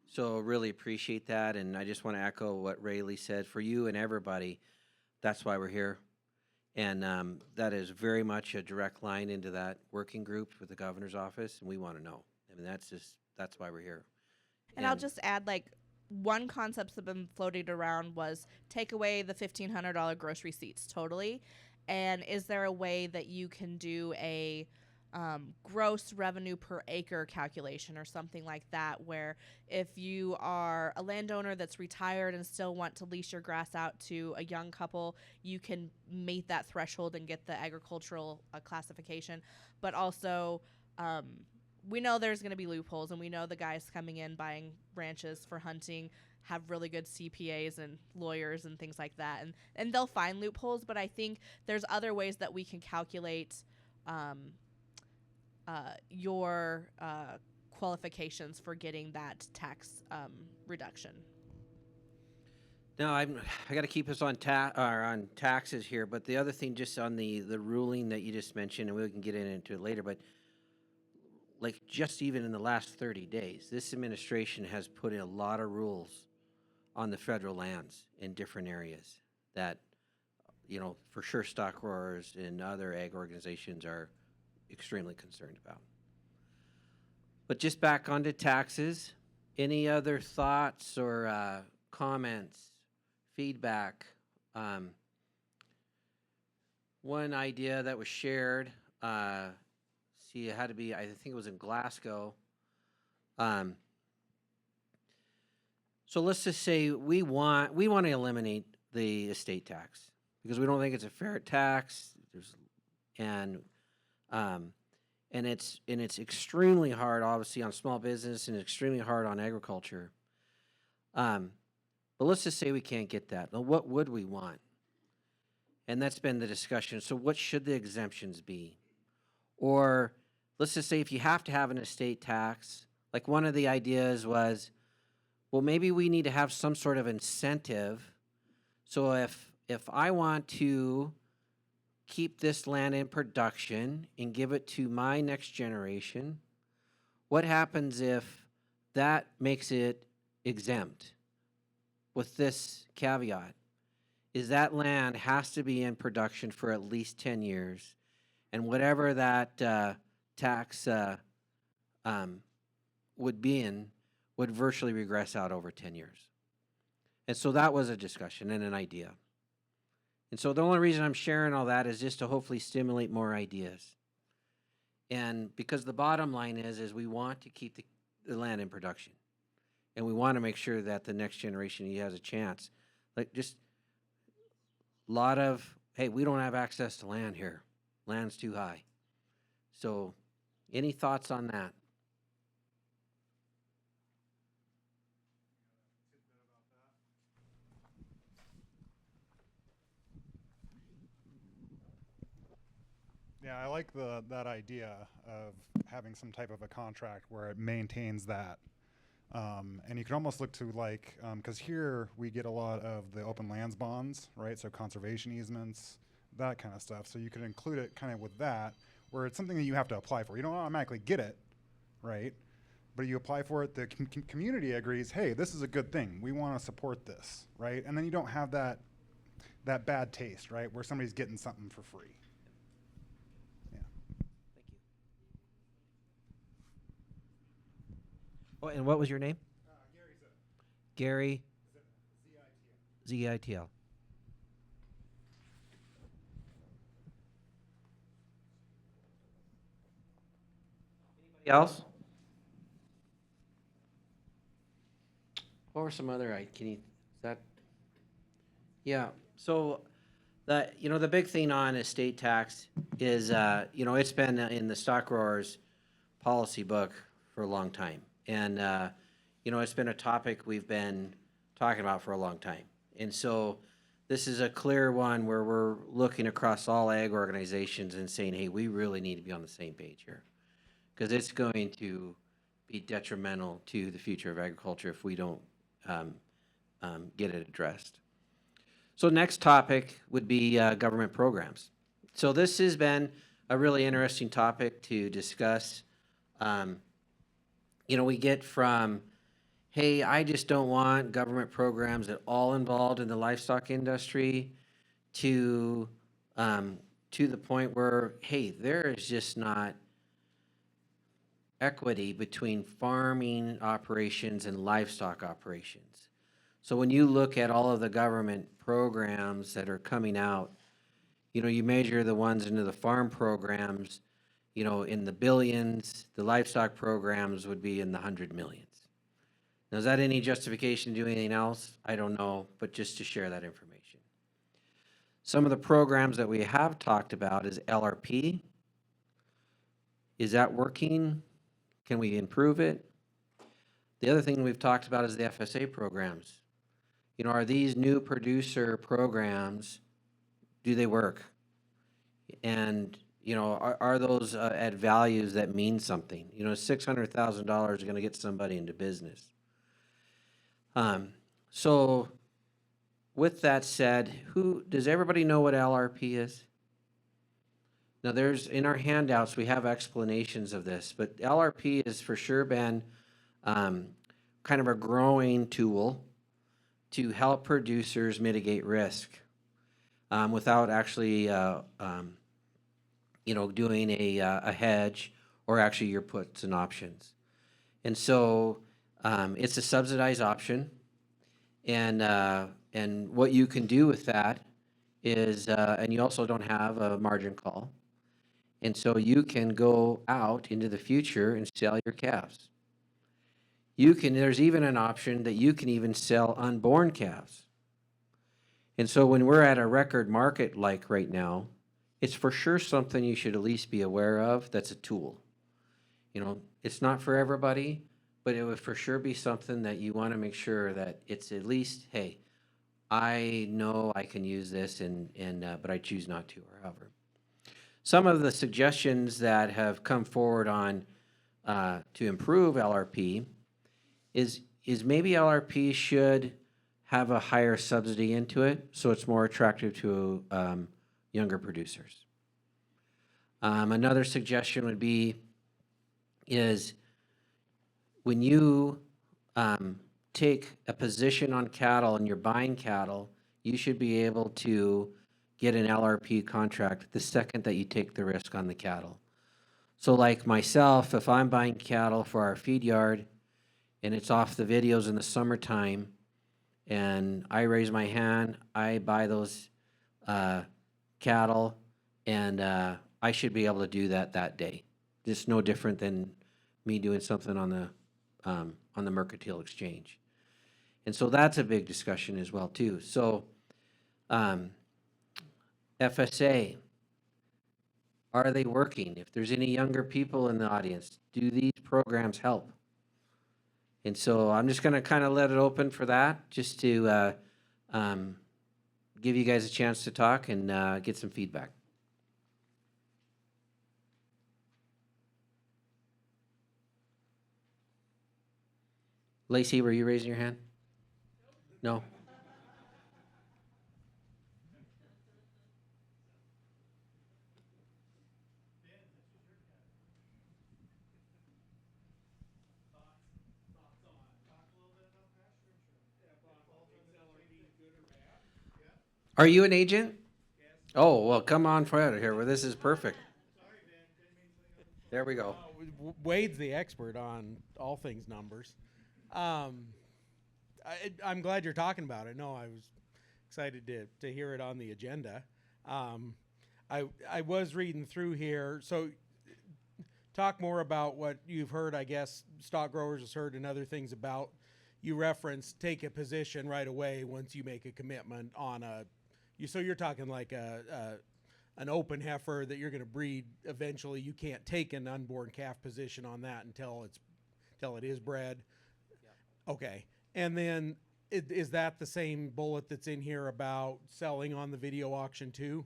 So really appreciate that. And I just want to echo what Rayleigh said. For you and everybody, that's why we're here. And that is very much a direct line into that working group with the governor's office. And we want to know. I mean, that's why we're here. And I'll just add, like, one concept that's been floated around was take away the $1,500 gross receipts totally. And is there a way that you can do a gross revenue per acre calculation or something like that, where if you are a landowner that's retired and still want to lease your grass out to a young couple, you can meet that threshold and get the agricultural classification. But also, we know there's going to be loopholes, and we know the guys coming in buying ranches for hunting have really good CPAs and lawyers and things like that, and they'll find loopholes. But I think there's other ways that we can calculate your qualifications for getting that tax reduction. Now I got to keep us on on taxes here, but the other thing, just on the ruling that you just mentioned, and we can get into it later, but like just even in the last 30 days, this administration has put in a lot of rules on the federal lands in different areas that, for sure stock growers and other ag organizations are extremely concerned about. But just back onto taxes, any other thoughts or comments, feedback? One idea that was shared, it had to be, I think it was in Glasgow. So So let's just say we want to eliminate the estate tax because we don't think it's a fair tax. And um, and it's extremely hard, obviously, on small business and extremely hard on agriculture. But let's just say we can't get that. Now, what would we want? And that's been the discussion. So what should the exemptions be? Or let's just say if you have to have an estate tax, like one of the ideas was, well, maybe we need to have some sort of incentive. So if I want to keep this land in production and give it to my next generation, what happens if that makes it exempt with this caveat? Is that land has to be in production for at least 10 years, and whatever that tax would be in would virtually regress out over 10 years. And so that was a discussion and an idea. And so the only reason I'm sharing all that is just to hopefully stimulate more ideas. And because the bottom line is we want to keep the land in production. And we want to make sure that the next generation has a chance. Like just a lot of, hey, we don't have access to land here. Land's too high. So any thoughts on that? Yeah, I like that idea of having some type of a contract where it maintains that. And you could almost look to like, because here we get a lot of the open lands bonds, right? So conservation easements, that kind of stuff. So you could include it kind of with that, where it's something that you have to apply for. You don't automatically get it, right? But you apply for it, the community agrees, hey, this is a good thing. We want to support this, right? And then you don't have that bad taste, right? Where somebody's getting something for free. Oh, and what was your name? Gary. Z-I-T-L. Anybody else? What were some other, can you, is that? Yeah, so the big thing on estate tax is, it's been in the stock growers policy book for a long time. And, it's been a topic we've been talking about for a long time. And so this is a clear one where we're looking across all ag organizations and saying, hey, we really need to be on the same page here. Because it's going to be detrimental to the future of agriculture if we don't get it addressed. So next topic would be government programs. So this has been a really interesting topic to discuss. We get from, hey, I just don't want government programs at all involved in the livestock industry, to the point where, hey, there is just not equity between farming operations and livestock operations. So when you look at all of the government programs that are coming out, you measure the ones into the farm programs, in the billions. The livestock programs would be in the 100 millions. Now, is that any justification to do anything else? I don't know, but just to share that information. Some of the programs that we have talked about is LRP. Is that working? Can we improve it? The other thing we've talked about is the FSA programs. Are these new producer programs, do they work? And, are those at values that mean something? $600,000 is going to get somebody into business. So with that said, does everybody know what LRP is? Now in our handouts, we have explanations of this, but LRP has for sure been kind of a growing tool to help producers mitigate risk without actually, doing a hedge or actually your puts and options. And so it's a subsidized option. And what you can do with that is, and you also don't have a margin call. And so you can go out into the future and sell your calves. there's even an option that you can even sell unborn calves. And so when we're at a record market like right now, it's for sure something you should at least be aware of. That's a tool. It's not for everybody, but it would for sure be something that you want to make sure that it's at least, hey, I know I can use this, but I choose not to, or however. Some of the suggestions that have come forward on to improve LRP is maybe LRP should have a higher subsidy into it, so it's more attractive to younger producers. Another suggestion would be is when you take a position on cattle and you're buying cattle, you should be able to get an LRP contract the second that you take the risk on the cattle. So like myself, if I'm buying cattle for our feed yard and it's off the videos in the summertime and I raise my hand, I buy those cattle, and I should be able to do that day. Just no different than me doing something on the mercantile exchange. And so that's a big discussion as well too. So FSA, are they working? If there's any younger people in the audience, do these programs help? And so I'm just going to kind of let it open for that, just to give you guys a chance to talk and get some feedback. Lacey, were you raising your hand? No? Are you an agent? Oh, well, come on forward here. Well, this is perfect. There we go. Wade's the expert on all things numbers. I'm glad you're talking about it. No, I was excited to hear it on the agenda. I was reading through here. So talk more about what you've heard, I guess, stock growers has heard, and other things about. You referenced take a position right away once you make a commitment on so you're talking like an open heifer that you're going to breed eventually. You can't take an unborn calf position on that until it is bred. Yep. Okay. And then is that the same bullet that's in here about selling on the video auction too?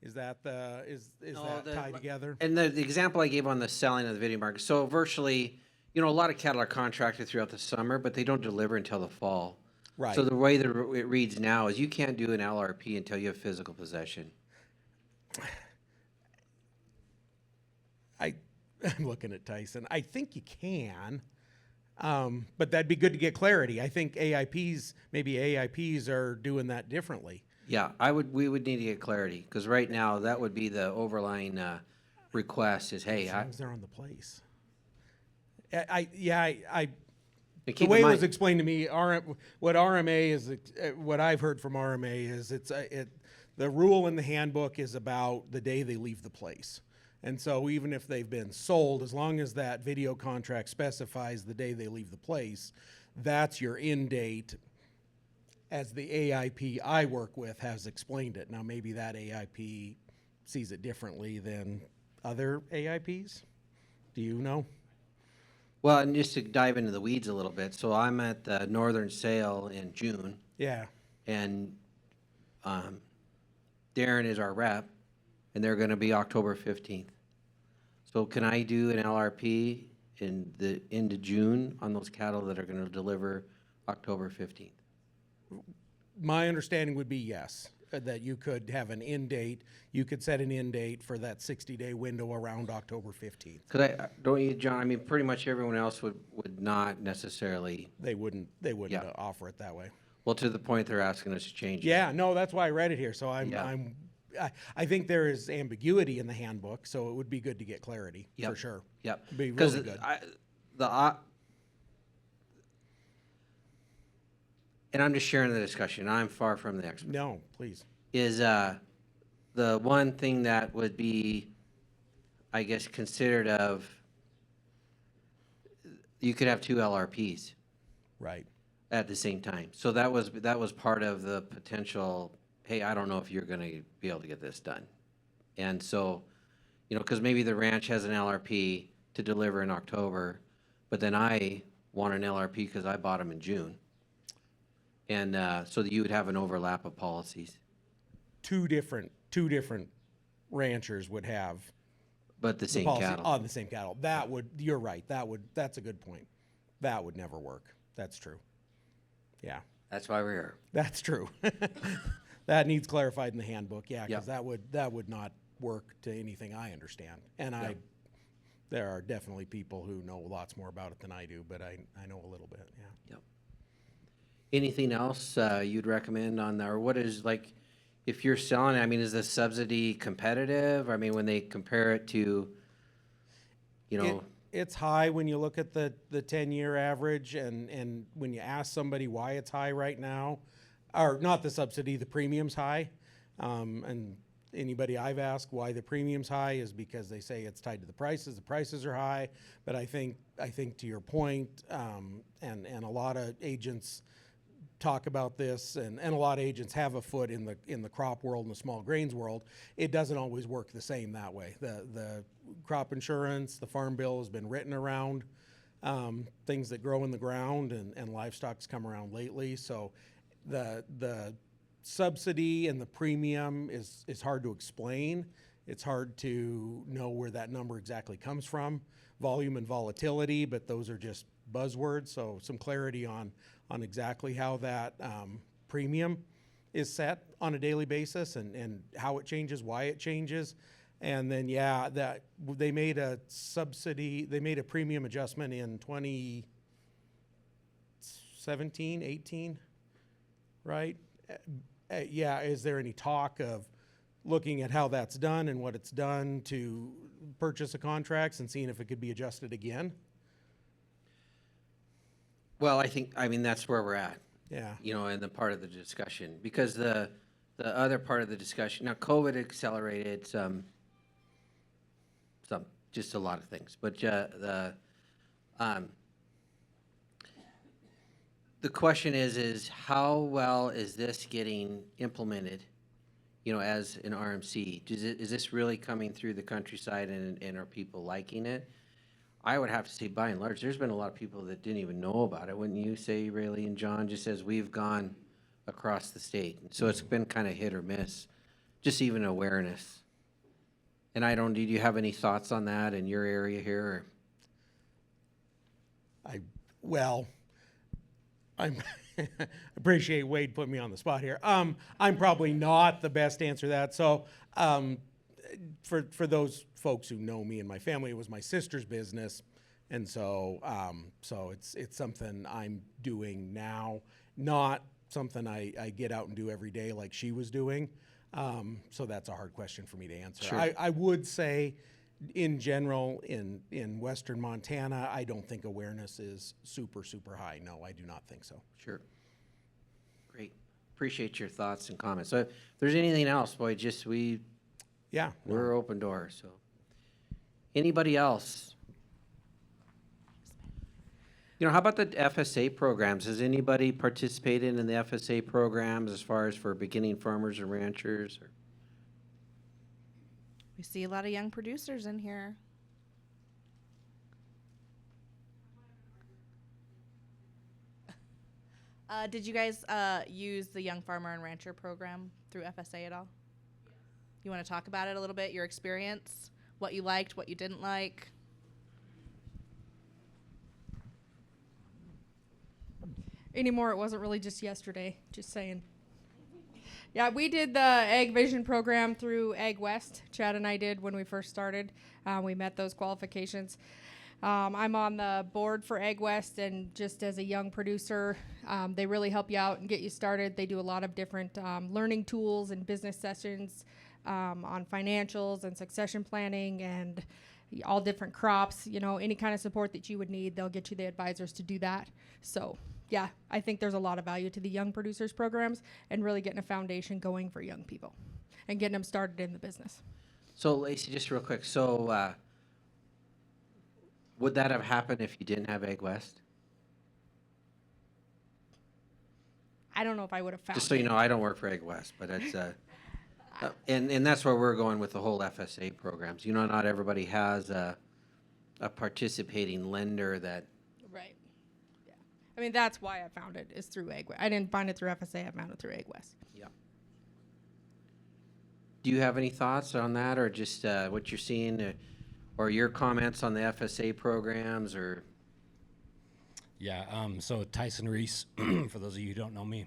Is that tied together? And the example I gave on the selling of the video market. So virtually, a lot of cattle are contracted throughout the summer, but they don't deliver until the fall. Right. So the way that it reads now is you can't do an LRP until you have physical possession. I'm looking at Tyson. I think you can, but that'd be good to get clarity. I think maybe AIPs are doing that differently. Yeah, we would need to get clarity, because right now that would be the overlying request is, hey, as long as they're on the place. The keep way in it mind, was explained to me, what RMA is, what I've heard from RMA is the rule in the handbook is about the day they leave the place. And so even if they've been sold, as long as that video contract specifies the day they leave the place, that's your end date, as the AIP I work with has explained it. Now, maybe that AIP sees it differently than other AIPs. Do you know? well, and just to dive into the weeds a little bit, so I'm at the Northern Sale in June, Yeah. and Darren is our rep, and they're going to be October 15th. So can I do an LRP in the end of June on those cattle that are going to deliver October 15th? My understanding would be yes, that you could have an end date. You could set an end date for that 60-day window around October 15th. Because don't you, John? I mean, pretty much everyone else would not necessarily. They wouldn't Yeah. offer it that way. Well, to the point they're asking us to change it. Yeah, no, that's why I read it here. So Yeah. I think there is ambiguity in the handbook, so it would be good to get clarity Yep. for sure. Yep. It'd be Because really good. and I'm just sharing the discussion. I'm far from the expert. No, please. Is the one thing that would be, I guess, considered of you could have two LRPs Right. at the same time. So that was part of the potential, hey, I don't know if you're gonna be able to get this done. And so, you know, because maybe the ranch has an LRP to deliver in October, but then I want an LRP because I bought them in June. And so that you would have an overlap of policies. Two different ranchers would have But the same policy cattle. on the same cattle. You're right. That's a good point. That would never work. That's true. Yeah, That's why we're here. that's true. That needs clarified in the handbook. Yeah, Yep. because that would not work to anything I understand. And there are definitely people who know lots more about it than I do, but I know a little bit. Yeah. Yep. Anything else you'd recommend on there? Or what is, like, if you're selling, I mean, is the subsidy competitive? I mean, when they compare it to, you know, It's high when you look at the 10-year average, and when you ask somebody why it's high right now, or not the subsidy, the premium's high. And anybody I've asked why the premium's high is because they say it's tied to the prices are high. But I think to your point, and a lot of agents talk about this, and a lot of agents have a foot in the crop world and the small grains world. It doesn't always work the same that way. The crop insurance, the farm bill has been written around things that grow in the ground, and livestock's come around lately. So the subsidy and the premium is hard to explain. It's hard to know where that number exactly comes from. Volume and volatility, but those are just buzzwords. So some clarity on exactly how that premium is set on a daily basis, and how it changes, why it changes. And then, that they made a premium adjustment in 2017, 18, right? Is there any talk of looking at how that's done and what it's done to purchase of contracts and seeing if it could be adjusted again? well, I mean, that's where we're at, Yeah. you know, in the part of the discussion. Because the other part of the discussion, now COVID accelerated just a lot of things. But the question is how well is this getting implemented, you know, as an RMC? Is this really coming through the countryside, and are people liking it? I would have to say, by and large, there's been a lot of people that didn't even know about it. Wouldn't you say, Rayleigh and John, just as we've gone across the state? So it's been kind of hit or miss, just even awareness. And do you have any thoughts on that in your area here? I appreciate Wade putting me on the spot here. I'm probably not the best to answer that. So, for those folks who know me and my family, it was my sister's business, and so it's something I'm doing now, not something I get out and do every day like she was doing. So that's a hard question for me to answer. Sure. I would say, in general, in western Montana, I don't think awareness is super, super high. No, I do not think so. Sure. Great. Appreciate your thoughts and comments. So if there's anything else, boy, Yeah. we're open doors. So anybody else? You know, how about the FSA programs? Has anybody participated in the FSA programs as far as for beginning farmers and ranchers? We see a lot of young producers in here. Did you guys use the Young Farmer and Rancher program through FSA at all? You want to talk about it a little bit, your experience, what you liked, what you didn't like? Anymore, it wasn't really just yesterday, just saying. Yeah, we did the Ag Vision program through Ag West. Chad and I did when we first started. We met those qualifications. I'm on the board for Ag West, and just as a young producer, they really help you out and get you started. They do a lot of different learning tools and business sessions on financials and succession planning and all different crops. You know, any kind of support that you would need, they'll get you the advisors to do that. So yeah, I think there's a lot of value to the young producers programs and really getting a foundation going for young people and getting them started in the business. So Lacey, just real quick. So Would that have happened if you didn't have Egg West? I don't know if I would have found Just so you it. know, I don't work for Egg West, but it's and that's where we're going with the whole FSA programs. You know, not everybody has a participating lender that. Right. Yeah. I mean, that's why I found it is through Egg West. I didn't find it through FSA. I found it through Egg West. Yeah. Do you have any thoughts on that, or just what you're seeing, or your comments on the FSA programs, or? Yeah, so Tyson Reese, for those of you who don't know me,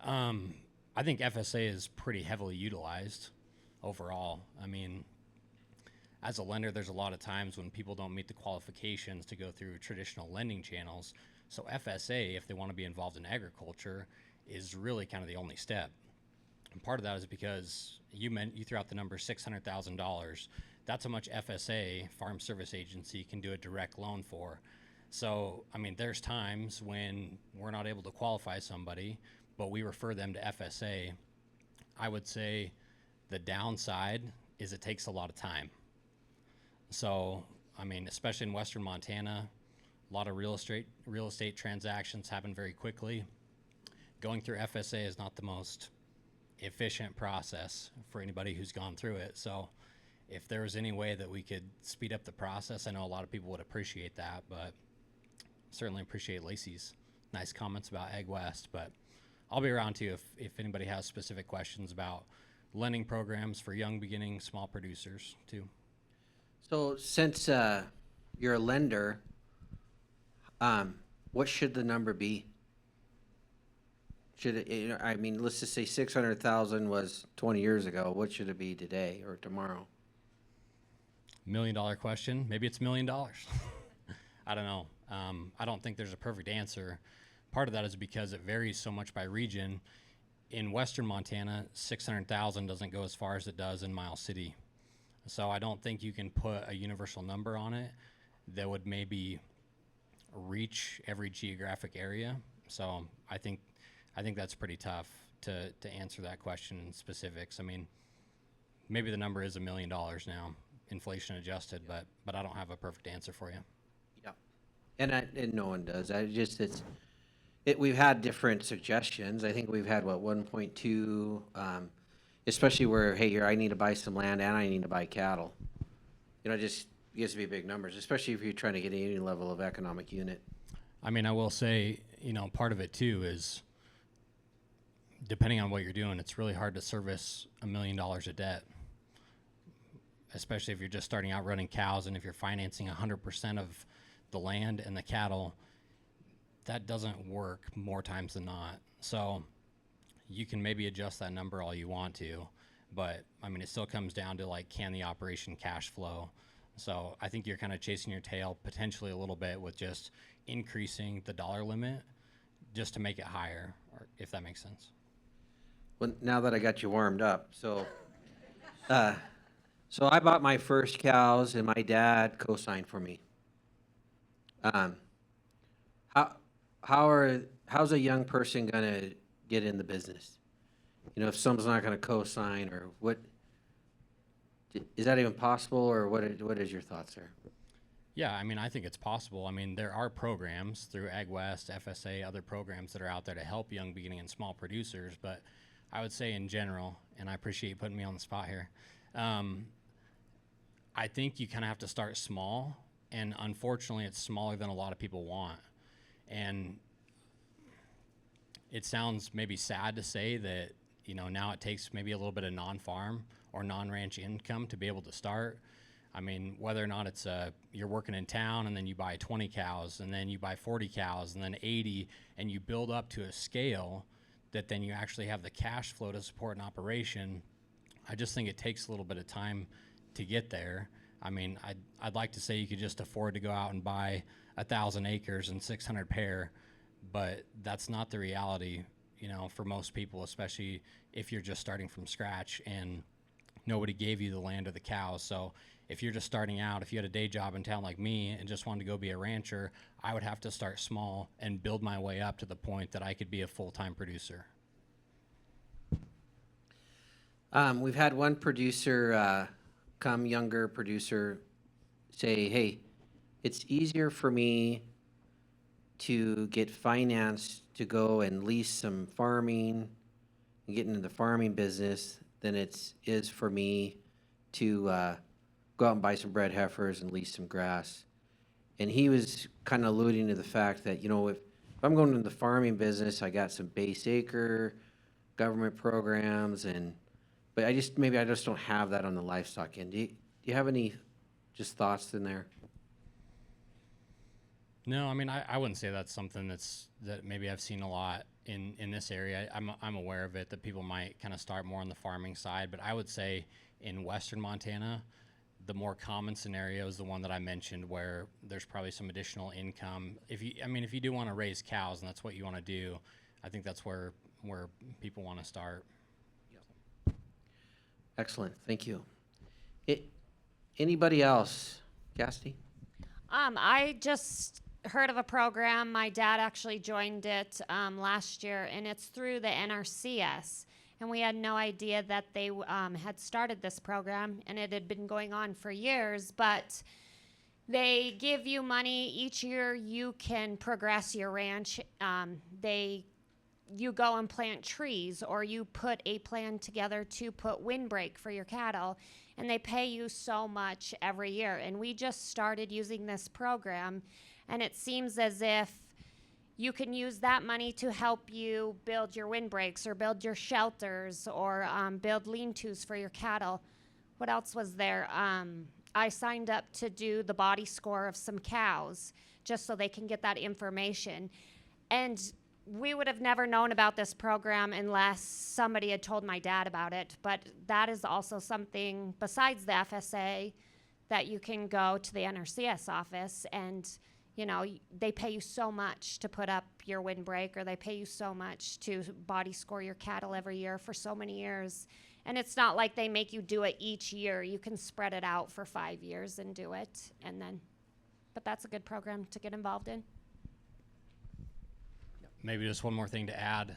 I think FSA is pretty heavily utilized overall. I mean, as a lender, there's a lot of times when people don't meet the qualifications to go through traditional lending channels. So FSA, if they want to be involved in agriculture, is really kind of the only step. And part of that is because you threw out the number $600,000. That's how much FSA, Farm Service Agency, can do a direct loan for. So, I mean, there's times when we're not able to qualify somebody, but we refer them to FSA. I would say the downside is it takes a lot of time. So, I mean, especially in Western Montana, a lot of real estate transactions happen very quickly. Going through FSA is not the most efficient process for anybody who's gone through it. So, if there was any way that we could speed up the process, I know a lot of people would appreciate that, but certainly appreciate Lacey's nice comments about Egg West. But I'll be around too if anybody has specific questions about lending programs for young beginning small producers too. So since you're a lender, what should the number be? Should it, you know, I mean, let's just say 600,000 was 20 years ago. What should it be today or tomorrow? $1 million question. Maybe it's $1 million. I don't know. I don't think there's a perfect answer. Part of that is because it varies so much by region. In Western Montana, 600,000 doesn't go as far as it does in Miles City. So I don't think you can put a universal number on it that would maybe reach every geographic area. So I think that's pretty tough to answer that question in specifics. I mean, maybe the number is $1 million now, inflation adjusted, but I don't have a perfect answer for you. Yeah, and no one does. We've had different suggestions. I think we've had 1.2, especially where hey, I need to buy some land and I need to buy cattle. You know, just gets to be big numbers, especially if you're trying to get any level of economic unit. I mean, I will say, you know, part of it too is depending on what you're doing, it's really hard to service $1 million of debt, especially if you're just starting out running cows and if you're financing 100% of the land and the cattle. That doesn't work more times than not. So you can maybe adjust that number all you want to, but I mean, it still comes down to like, can the operation cash flow? So I think you're kind of chasing your tail potentially a little bit with just increasing the dollar limit just to make it higher, or if that makes sense. Well, now that I got you warmed up, so I bought my first cows and my dad co-signed for me. How's a young person gonna get in the business? You know, if someone's not gonna co-sign, or what? Is that even possible, or what is your thoughts there? Yeah, I mean, I think it's possible. I mean, there are programs through Ag West, FSA, other programs that are out there to help young beginning and small producers. But I would say in general, and I appreciate you putting me on the spot here, I think you kind of have to start small. And unfortunately, it's smaller than a lot of people want. And it sounds maybe sad to say that, you know, now it takes maybe a little bit of non-farm or non-ranch income to be able to start. I mean, whether or not it's you're working in town and then you buy 20 cows and then you buy 40 cows and then 80 and you build up to a scale that then you actually have the cash flow to support an operation. I just think it takes a little bit of time to get there. I mean, I'd like to say you could just afford to go out and buy 1,000 acres and 600 pair, but that's not the reality, you know, for most people, especially if you're just starting from scratch and nobody gave you the land or the cows. So if you're just starting out, if you had a day job in town like me and just wanted to go be a rancher, I would have to start small and build my way up to the point that I could be a full-time producer. We've had one producer, younger producer, say, hey, it's easier for me to get finance to go and lease some farming and get into the farming business than is for me to go out and buy some bred heifers and lease some grass. And he was kind of alluding to the fact that, if I'm going into the farming business, I got some base acre government programs, but I just don't have that on the livestock end. Do you have any just thoughts in there? No, I mean, I wouldn't say that's something that maybe I've seen a lot in this area. I'm aware of it, that people might kind of start more on the farming side, but I would say in western Montana, the more common scenario is the one that I mentioned, where there's probably some additional income. If you do want to raise cows and that's what you want to do, I think that's where people want to start. Excellent, thank you. Anybody else? Cassidy? I just heard of a program. My dad actually joined it last year, and it's through the NRCS. And we had no idea that they had started this program, and it had been going on for years. But they give you money each year. You can progress your ranch. You go and plant trees, or you put a plan together to put windbreak for your cattle, and they pay you so much every year. And we just started using this program, and it seems as if you can use that money to help you build your windbreaks or build your shelters or build lean-tos for your cattle. What else was there? I signed up to do the body score of some cows just so they can get that information. And we would have never known about this program unless somebody had told my dad about it. But that is also something besides the FSA that you can go to the NRCS office, and they pay you so much to put up your windbreak, or they pay you so much to body score your cattle every year for so many years. And it's not like they make you do it each year. You can spread it out for 5 years and do it. But that's a good program to get involved in. Maybe just one more thing to add.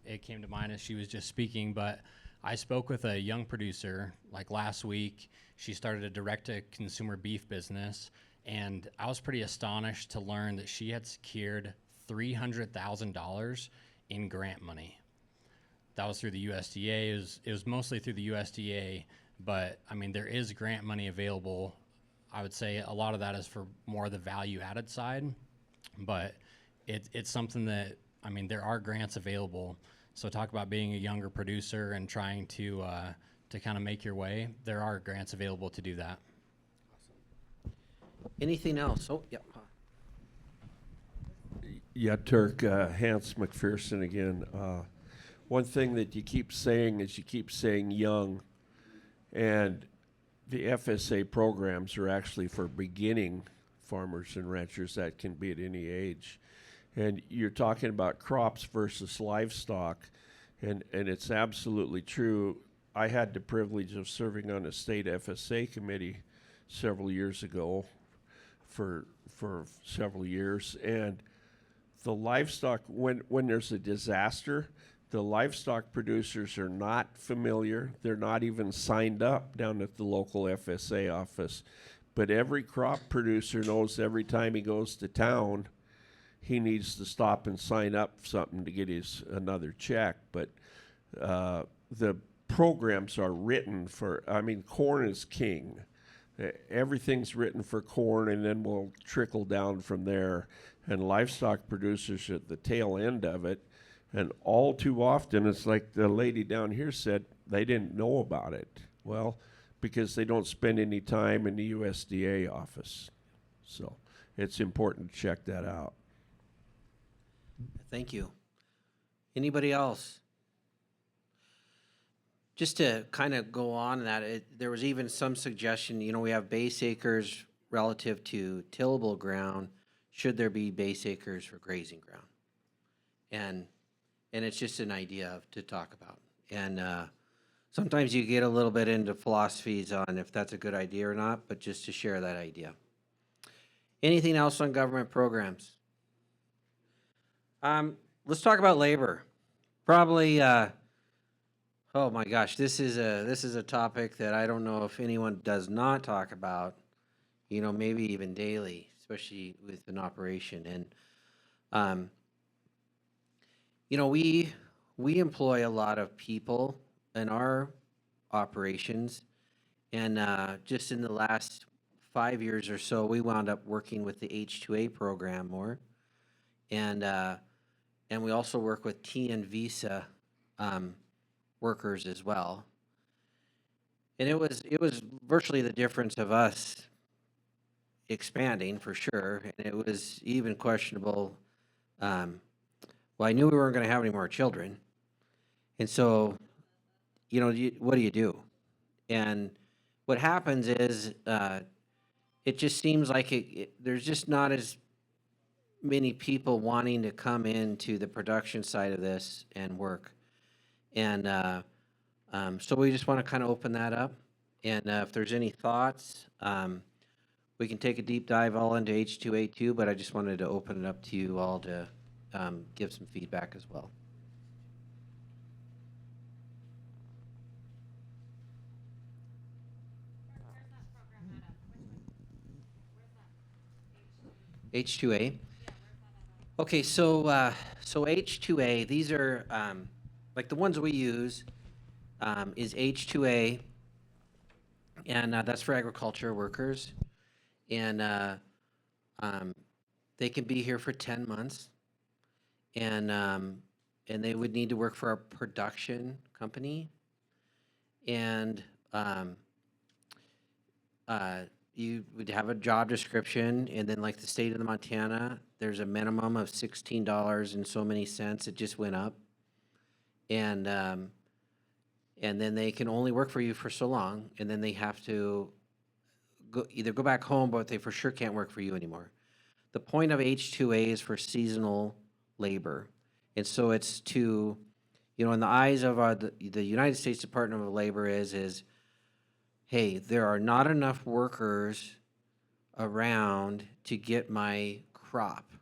It came to mind as she was just speaking, but I spoke with a young producer like last week. She started a direct-to-consumer beef business, and I was pretty astonished to learn that she had secured $300,000 in grant money. That was through the USDA. It was mostly through the USDA, but there is grant money available. I would say a lot of that is for more of the value-added side, but it's something that, there are grants available. So talk about being a younger producer and trying to kind of make your way. There are grants available to do that. Anything else? Oh, yeah. Yeah, Turk, Hans McPherson again. One thing that you keep saying is you keep saying young, and the FSA programs are actually for beginning farmers and ranchers that can be at any age. And you're talking about crops versus livestock, and it's absolutely true. I had the privilege of serving on a state FSA committee several years ago for several years, and the livestock, when there's a disaster, the livestock producers are not familiar. They're not even signed up down at the local FSA office. But every crop producer knows every time he goes to town, he needs to stop and sign up for something to get another check. But the programs are written for, corn is king. Everything's written for corn, and then we'll trickle down from there. And livestock producers are at the tail end of it. And all too often, it's like the lady down here said, they didn't know about it. Well, because they don't spend any time in the USDA office. So it's important to check that out. Thank you. Anybody else? Just to kind of go on that, there was even some suggestion, we have base acres relative to tillable ground. Should there be base acres for grazing ground? And it's just an idea to talk about. And sometimes you get a little bit into philosophies on if that's a good idea or not, but just to share that idea. Anything else on government programs? Let's talk about labor. Probably, oh my gosh, this is a topic that I don't know if anyone does not talk about, maybe even daily. especially with an operation. And um, you know, we employ a lot of people in our operations, and just in the last 5 years or so, we wound up working with the H-2A program more, and and we also work with TN visa um, workers as well. And it was virtually the difference of us expanding for sure, and it was even questionable. Um, well, I knew we weren't going to have any more children, and so what do you do? And what happens is it just seems like there's just not as many people wanting to come into the production side of this and work. And so we just want to kind of open that up. And if there's any thoughts, we can take a deep dive all into H2A2, but I just wanted to open it up to you all to give some feedback as well. H2A. Okay, so H2A, these are like the ones we use is H2A, and that's for agriculture workers, and um, they can be here for 10 months, and they would need to work for a production company, and you would have a job description, and then like the state of the Montana, there's a minimum of $16 and so many cents. It just went up, and then they can only work for you for so long, and then they have to either go back home, but they for sure can't work for you anymore. The point of H2A is for seasonal labor, and so it's to, in the eyes of the United States Department of Labor is, hey, there are not enough workers around to get my crop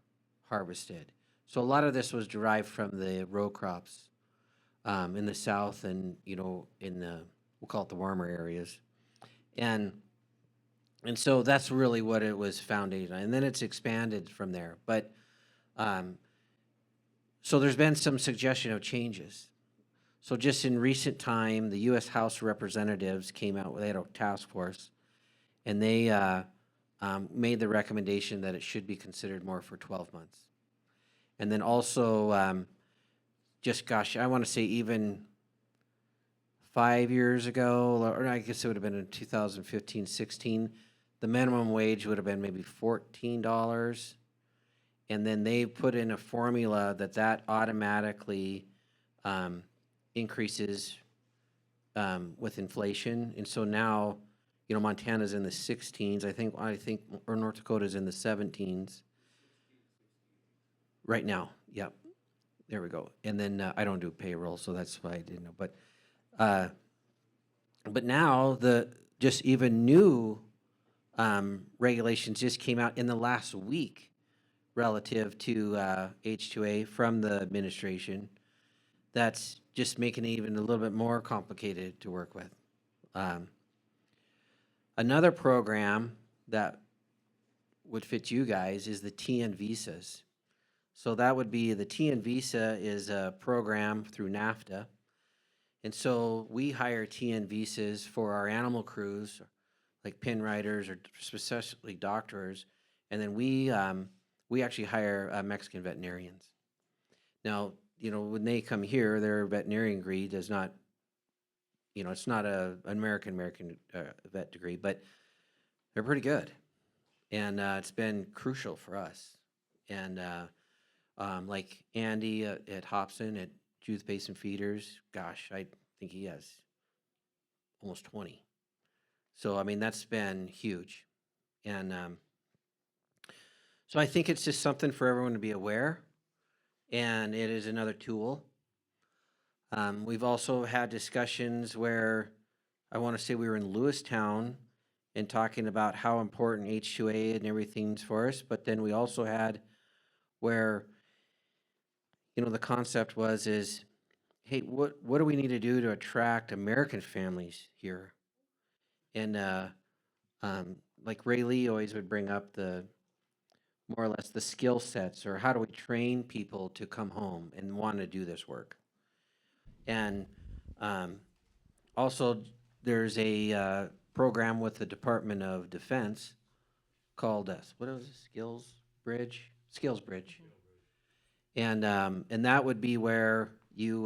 harvested. So a lot of this was derived from the row crops in the South and, in the, we'll call it the warmer areas. And so that's really what it was founded on. And then it's expanded from there. But so there's been some suggestion of changes. So just in recent time, the U.S. House of Representatives came out, they had a task force, and they made the recommendation that it should be considered more for 12 months. And then also, I want to say even 5 years ago, or I guess it would have been in 2015, 16, the minimum wage would have been maybe $14. And then they put in a formula that automatically increases with inflation. And so now, Montana's in the 16s. I think, or North Dakota's in the 17s. Right now, yep. There we go. And then I don't do payroll, so that's why I didn't know. But now just even new regulations just came out in the last week relative to H2A from the administration. That's just making it even a little bit more complicated to work with. Another program that would fit you guys is the TN visas. So that would be the TN visa is a program through NAFTA. And so we hire TN visas for our animal crews, like pin riders or specifically doctors. And then we actually hire Mexican veterinarians. Now, when they come here, their veterinarian degree does not, it's not an American vet degree, but they're pretty good. And it's been crucial for us. And like Andy at Hobson at Judith Basin Feeders, gosh, I think he has almost 20. So, I mean, that's been huge. And so I think it's just something for everyone to be aware. And it is another tool. We've also had discussions where I want to say we were in Lewistown and talking about how important H2A and everything's for us. But then we also had where, the concept is, hey, what do we need to do to attract American families here? And like Ray Lee always would bring up the more or less the skill sets, or how do we train people to come home and want to do this work? And also, there's a program with the Department of Defense called what was it? Skills Bridge, and that would be where you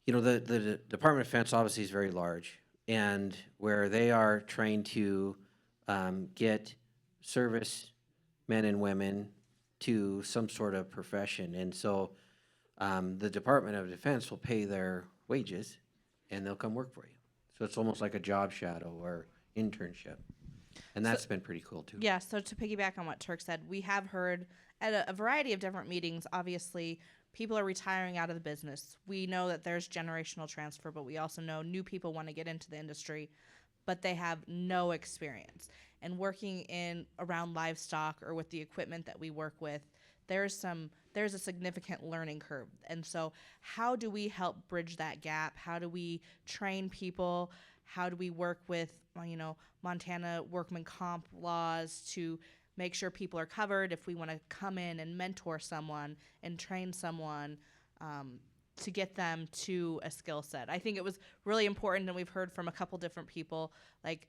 the Department of Defense obviously is very large, and where they are trying to get service men and women to some sort of profession. And so the Department of Defense will pay their wages and they'll come work for you. So it's almost like a job shadow or internship. And that's been pretty cool too. Yeah, so to piggyback on what Turk said, we have heard at a variety of different meetings, obviously, people are retiring out of the business. We know that there's generational transfer, but we also know new people want to get into the industry, but they have no experience. And working in around livestock or with the equipment that we work with, there's a significant learning curve. And so how do we help bridge that gap? How do we train people? How do we work with, Montana workman comp laws to make sure people are covered if we want to come in and mentor someone and train someone to get them to a skill set? I think it was really important, and we've heard from a couple different people, like,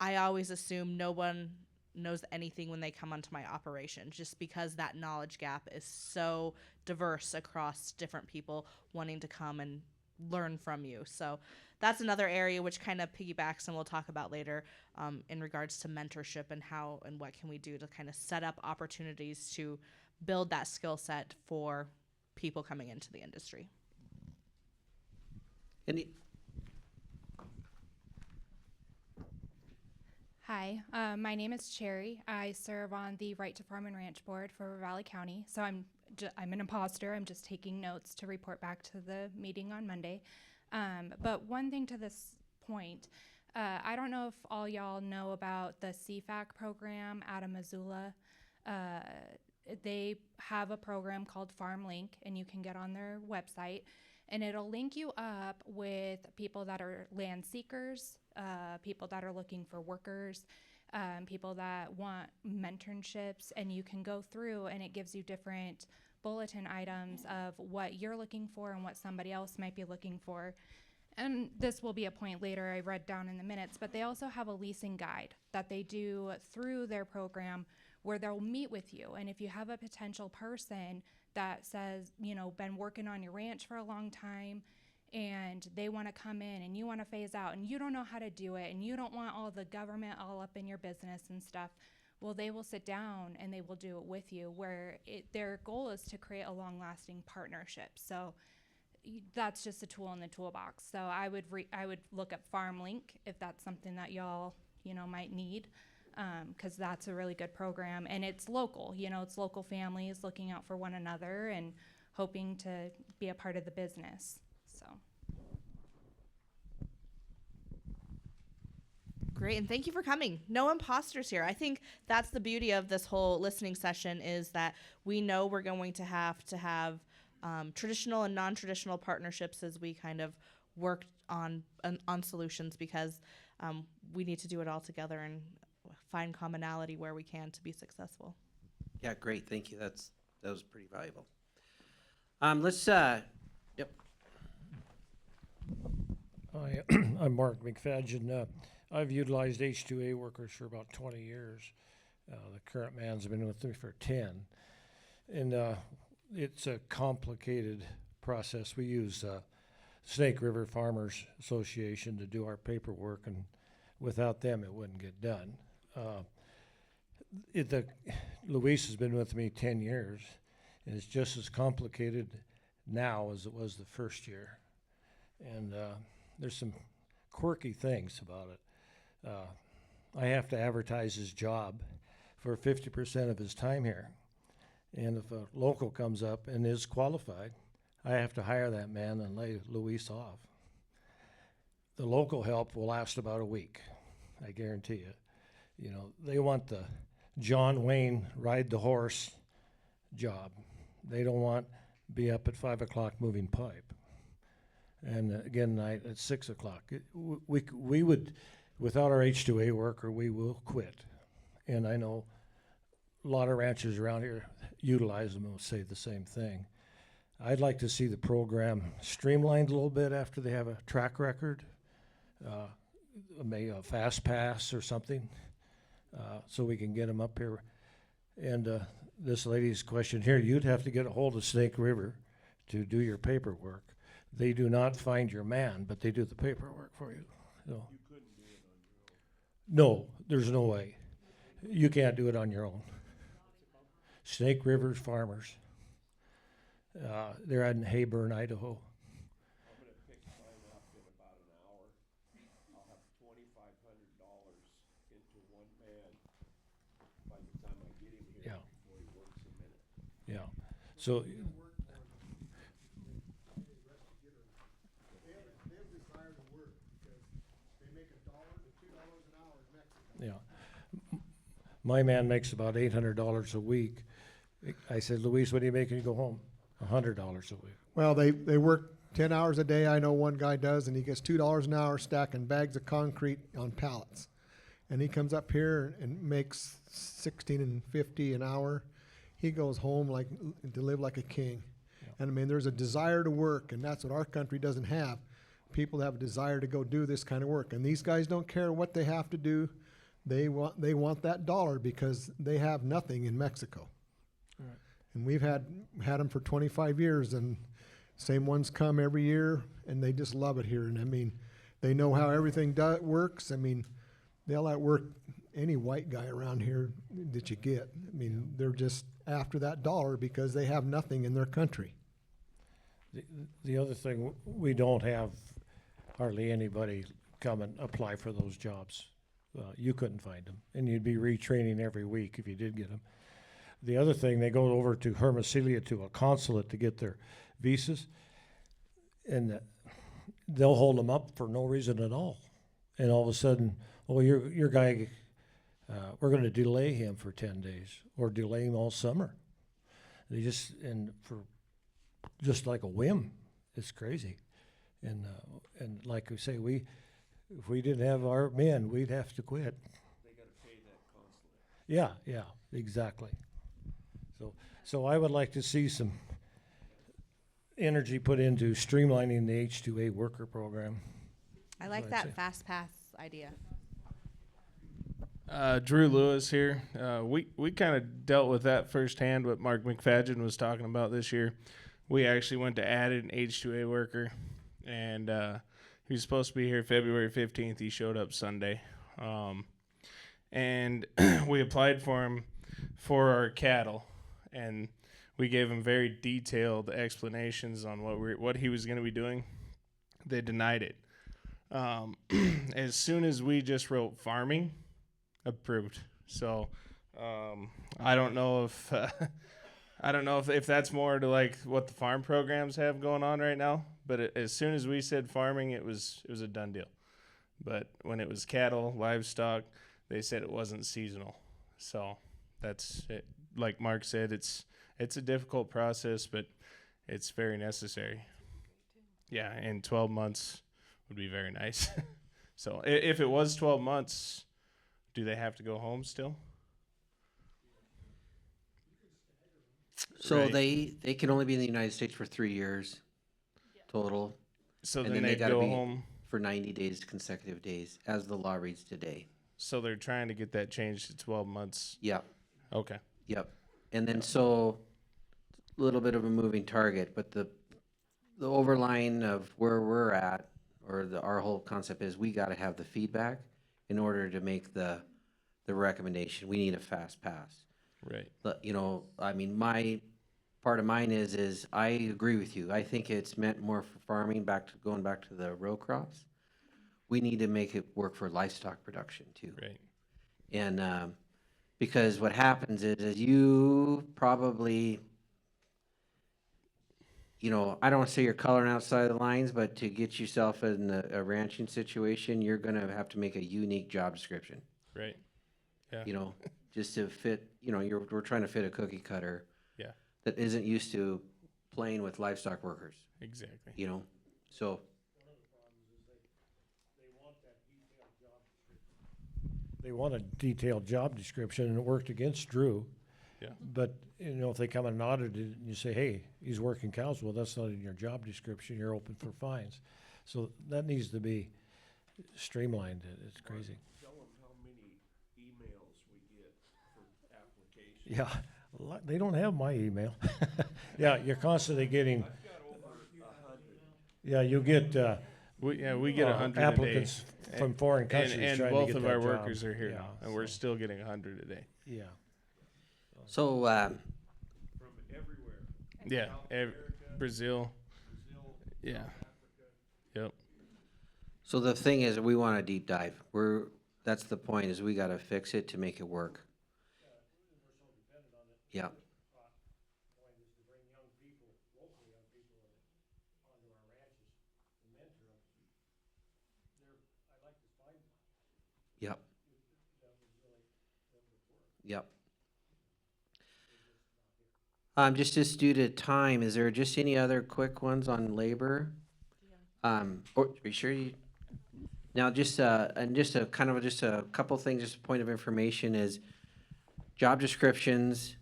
I always assume no one knows anything when they come onto my operation, just because that knowledge gap is so diverse across different people wanting to come and learn from you. So that's another area which kind of piggybacks, and we'll talk about later, in regards to mentorship and how and what can we do to kind of set up opportunities to build that skill set for people coming into the industry. Hi, my name is Cherry. I serve on the Right to Farm and Ranch Board for River Valley County. So I'm an imposter. I'm just taking notes to report back to the meeting on Monday. But one thing to this point, I don't know if all y'all know about the CFAC program out of Missoula. They have a program called Farm Link, and you can get on their website, and it'll link you up with people that are land seekers, people that are looking for workers, people that want mentorships, and you can go through and it gives you different bulletin items of what you're looking for and what somebody else might be looking for. And this will be a point later I read down in the minutes, but they also have a leasing guide that they do through their program where they'll meet with you. And if you have a potential person that says, been working on your ranch for a long time and they want to come in and you want to phase out and you don't know how to do it and you don't want all the government all up in your business and stuff, well, they will sit down and they will do it with you, where their goal is to create a long-lasting partnership. So that's just a tool in the toolbox. So I would look up FarmLink if that's something that y'all might need, because that's a really good program, and it's local. It's local families looking out for one another and hoping to be a part of the business. So. Great, and thank you for coming. No imposters here. I think that's the beauty of this whole listening session, is that we know we're going to have traditional and non-traditional partnerships as we kind of work on solutions, because we need to do it all together and find commonality where we can to be successful. Yeah, great. Thank you. That was pretty valuable. Yep. Hi, I'm Mark McFadgen. I've utilized H2A workers for about 20 years. The current man's been with me for 10. And it's a complicated process. We use Snake River Farmers Association to do our paperwork, and without them it wouldn't get done. Luis has been with me 10 years, and it's just as complicated now as it was the first year. And there's some quirky things about it. I have to advertise his job for 50% of his time here. And if a local comes up and is qualified, I have to hire that man and lay Luis off. The local help will last about a week, I guarantee you. They want the John Wayne ride the horse job. They don't want be up at 5 o'clock moving pipe. And again, night at 6 o'clock. We would, without our H2A worker, we will quit. And I know a lot of ranchers around here utilize them and will say the same thing. I'd like to see the program streamlined a little bit after they have a track record, maybe a fast pass or something, so we can get them up here. And this lady's question here, you'd have to get a hold of Snake River to do your paperwork. They do not find your man, but they do the paperwork for you. So. You couldn't do it on your own? No, there's no way. You can't do it on your own. Snake River's farmers. They're out in Hayburn, Idaho. I'm gonna pick mine up in about an hour. I'll have $2,500 into one man by the time I get him here. Yeah. Before he works a minute. Yeah. So. Yeah. My man makes about $800 a week. I said, Luis, what do you make when you go home? $100 a week. Well, they work 10 hours a day. I know one guy does, and he gets $2 an hour stacking bags of concrete on pallets. And he comes up here and makes $16 and $50 an hour. He goes home to live like a king. Yeah. And I mean, there's a desire to work, and that's what our country doesn't have. People have a desire to go do this kind of work, and these guys don't care what they have to do. They want that dollar because they have nothing in Mexico. Right. And we've had them for 25 years, and same ones come every year, and they just love it here. And I mean, they know how everything works. I mean, they'll outwork any white guy around here that you get. I mean, they're just after that dollar because they have nothing in their country. The other thing, we don't have hardly anybody come and apply for those jobs. You couldn't find them, and you'd be retraining every week if you did get them. The other thing, they go over to Hermosillo to a consulate to get their visas, and they'll hold them up for no reason at all. And all of a sudden, oh, your guy, we're going to delay him for 10 days or delay him all summer. They just like a whim. It's crazy. And like we say, if we didn't have our men, we'd have to quit. They got to pay that consulate. Yeah, exactly. So I would like to see some energy put into streamlining the H-2A worker program. I like that fast pass idea. Drew Lewis here. We kind of dealt with that firsthand, what Mark McFadgen was talking about this year. We actually went to add an H-2A worker, and he was supposed to be here February 15th. He showed up Sunday. And we applied for him for our cattle, and we gave him very detailed explanations on what he was going to be doing. They denied it. As soon as we just wrote farming, approved. So I don't know if that's more to like what the farm programs have going on right now. But as soon as we said farming, it was a done deal. But when it was cattle, livestock, they said it wasn't seasonal. So that's it. Like Mark said, it's a difficult process, but it's very necessary. Yeah, and 12 months would be very nice. So if it was 12 months, do they have to go home still? So Right. they can only be in the United States for 3 years total. So and then they they gotta go be home. for 90 days, consecutive days, as the law reads today. So they're trying to get that changed to 12 months. Yep. Okay. Yep. And then so a little bit of a moving target, but the overline of where we're at, or our whole concept is we got to have the feedback in order to make the recommendation. We need a fast pass. Right. But, I mean, my part of mine is I agree with you. I think it's meant more for farming, going back to the row crops. We need to make it work for livestock production too. Right. And because what happens is you probably, I don't want to say you're coloring outside the lines, but to get yourself in a ranching situation, you're going to have to make a unique job description. Right. Yeah. Just to fit, we're trying to fit a cookie cutter. Yeah. That isn't used to playing with livestock workers. Exactly. So. They want a detailed job description, and it worked against Drew. Yeah. But, you know, if they come and audit it and you say, hey, he's working counts, well, that's not in your job description, you're open for fines. So that needs to be streamlined. It's crazy. Tell them how many emails we get for applications. Yeah, they don't have my email. Yeah, you're constantly getting, I've got over 100. yeah, you get, We get 100 applicants a day. from foreign countries and trying to both get of that our job. workers are here Yeah, now, and we're so- still getting 100 a day. Yeah. So, From everywhere. Yeah, South America, Brazil. Brazil, Yeah. South Africa. Yep. so the thing is, we want a deep dive. That's the point, is we gotta fix it to make it work. Yeah. Yep. Yep. Just due to time, is there just any other quick ones on labor? Or, are you sure you? Now, just a couple things, just a point of information is job descriptions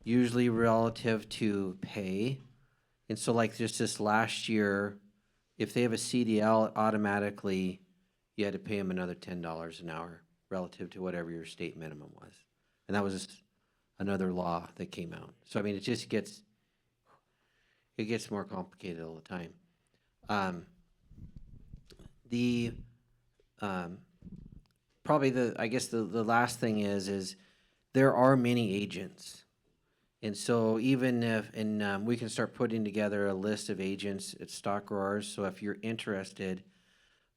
usually relative to pay. And so like just this last year, if they have a CDL, automatically you had to pay them another $10 an hour relative to whatever your state minimum was. And that was just another law that came out. So I mean, it gets more complicated all the time. Probably the last thing is there are many agents. And so even if, we can start putting together a list of agents at stock growers. So if you're interested,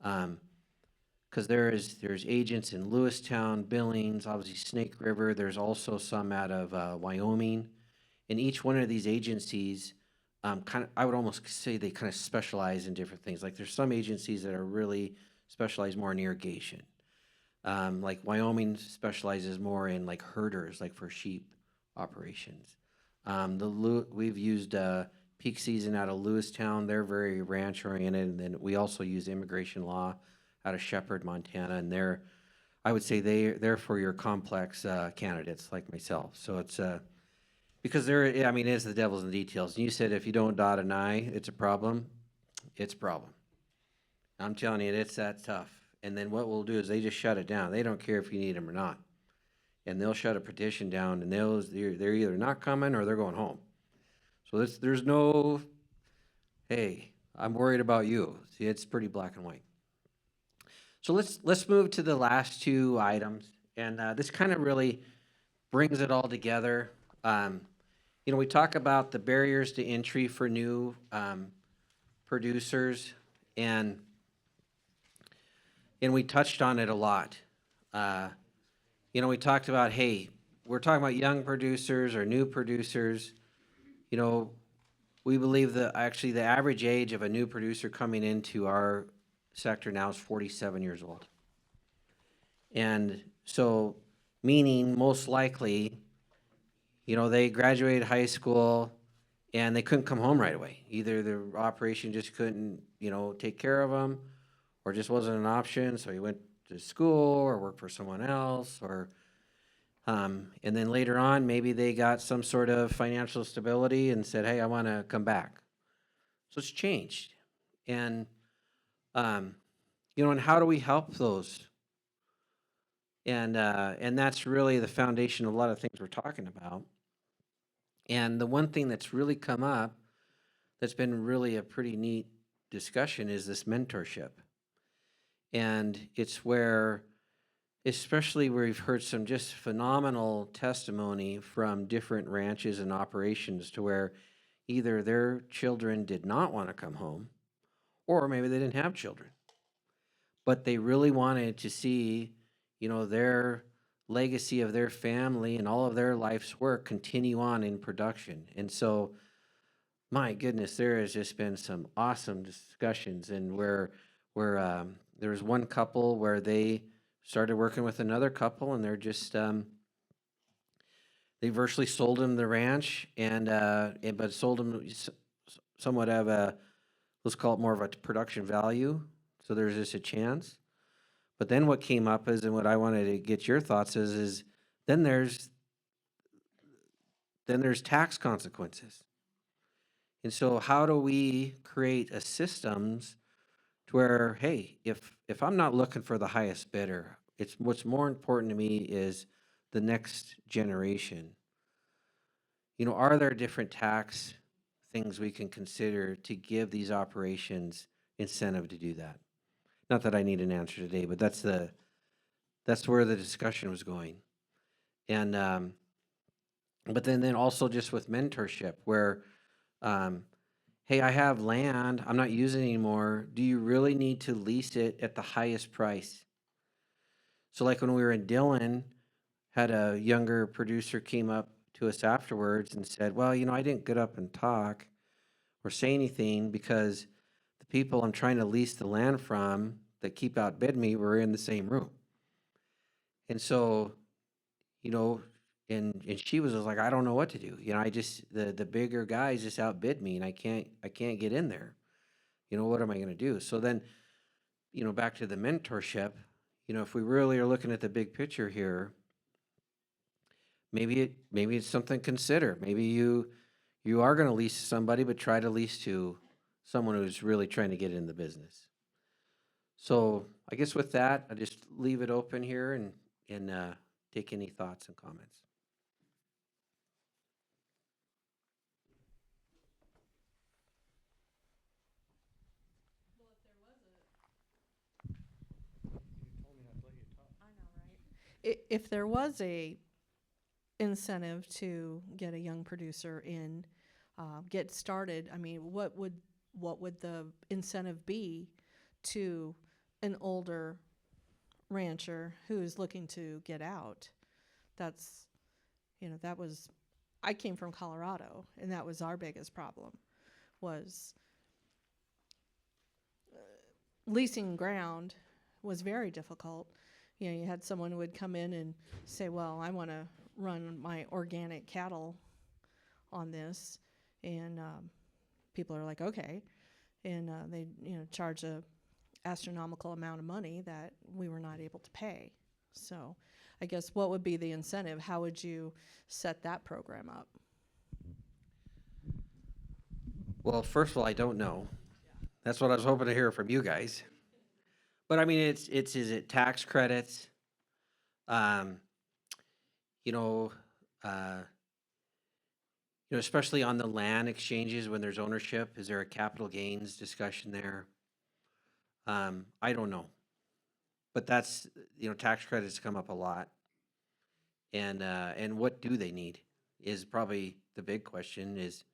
because there's agents in Lewistown, Billings, obviously Snake River. There's also some out of Wyoming. And each one of these agencies, I would almost say they kind of specialize in different things. Like there's some agencies that are really specialized more in irrigation. Like Wyoming specializes more in like herders, like for sheep operations. We've used Peak Season out of Lewistown. They're very ranch oriented. And then we also use immigration law out of Shepherd, Montana. And I would say they're for your complex candidates like myself. So it's because it's the devil's in the details. And you said if you don't dot an I, it's a problem. It's a problem. I'm telling you, it's that tough. And then what we'll do is they just shut it down. They don't care if you need them or not. And they'll shut a petition down, and they're either not coming or they're going home. So there's no, hey, I'm worried about you. See, it's pretty black and white. So let's move to the last two items, and this kind of really brings it all together. We talk about the barriers to entry for new producers, and we touched on it a lot. We talked about, hey, we're talking about young producers or new producers. We believe that actually the average age of a new producer coming into our sector now is 47 years old. And so, meaning most likely, they graduated high school and they couldn't come home right away. Either the operation just couldn't, take care of them, or just wasn't an option. So he went to school or worked for someone else, or and then later on, maybe they got some sort of financial stability and said, hey, I want to come back. So it's changed. And, and how do we help those? And that's really the foundation of a lot of things we're talking about. And the one thing that's really come up that's been really a pretty neat discussion is this mentorship. And it's where, especially where we've heard some just phenomenal testimony from different ranches and operations to where either their children did not want to come home, or maybe they didn't have children, but they really wanted to see, their legacy of their family and all of their life's work continue on in production. And so, my goodness, there has just been some awesome discussions, and where there was one couple where they started working with another couple, and they're just they virtually sold them the ranch, but sold them somewhat of a, let's call it more of a production value. So there's just a chance. But then what came up is, and what I wanted to get your thoughts is then there's then there's tax consequences. And so how do we create a systems to where, hey, if I'm not looking for the highest bidder, it's what's more important to me is the next generation. You know, are there different tax things we can consider to give these operations incentive to do that? Not that I need an answer today, but that's where the discussion was going. And but then also just with mentorship, where hey, I have land, I'm not using it anymore. Do you really need to lease it at the highest price? So like when we were in Dillon, had a younger producer came up to us afterwards and said, well, you know, I didn't get up and talk or say anything because the people I'm trying to lease the land from that keep outbid me were in the same room. And so, you know, and she was just like, I don't know what to do. You know, I just the bigger guys just outbid me and I can't get in there. You know, what am I going to do? So then, you know, back to the mentorship, you know, if we really are looking at the big picture here, maybe it's something to consider. Maybe you are going to lease to somebody, but try to lease to someone who's really trying to get in the business. So I guess with that, I just leave it open here and take any thoughts and comments. If there was a incentive to get a young producer in, get started, I mean, what would the incentive be to an older rancher who is looking to get out? That's, you know, I came from Colorado, and that was our biggest problem, was leasing ground was very difficult. You know, you had someone who would come in and say, well, I want to run my organic cattle on this, and people are like, okay, and they, you know, charge a astronomical amount of money that we were not able to pay. So I guess what would be the incentive? How would you set that program up? Well, first of all, I don't know. That's what I was hoping to hear from you guys. But I mean, is it tax credits? You know, especially on the land exchanges when there's ownership, is there a capital gains discussion there? I don't know. But that's, you know, tax credits come up a lot. And what do they need is probably the big question is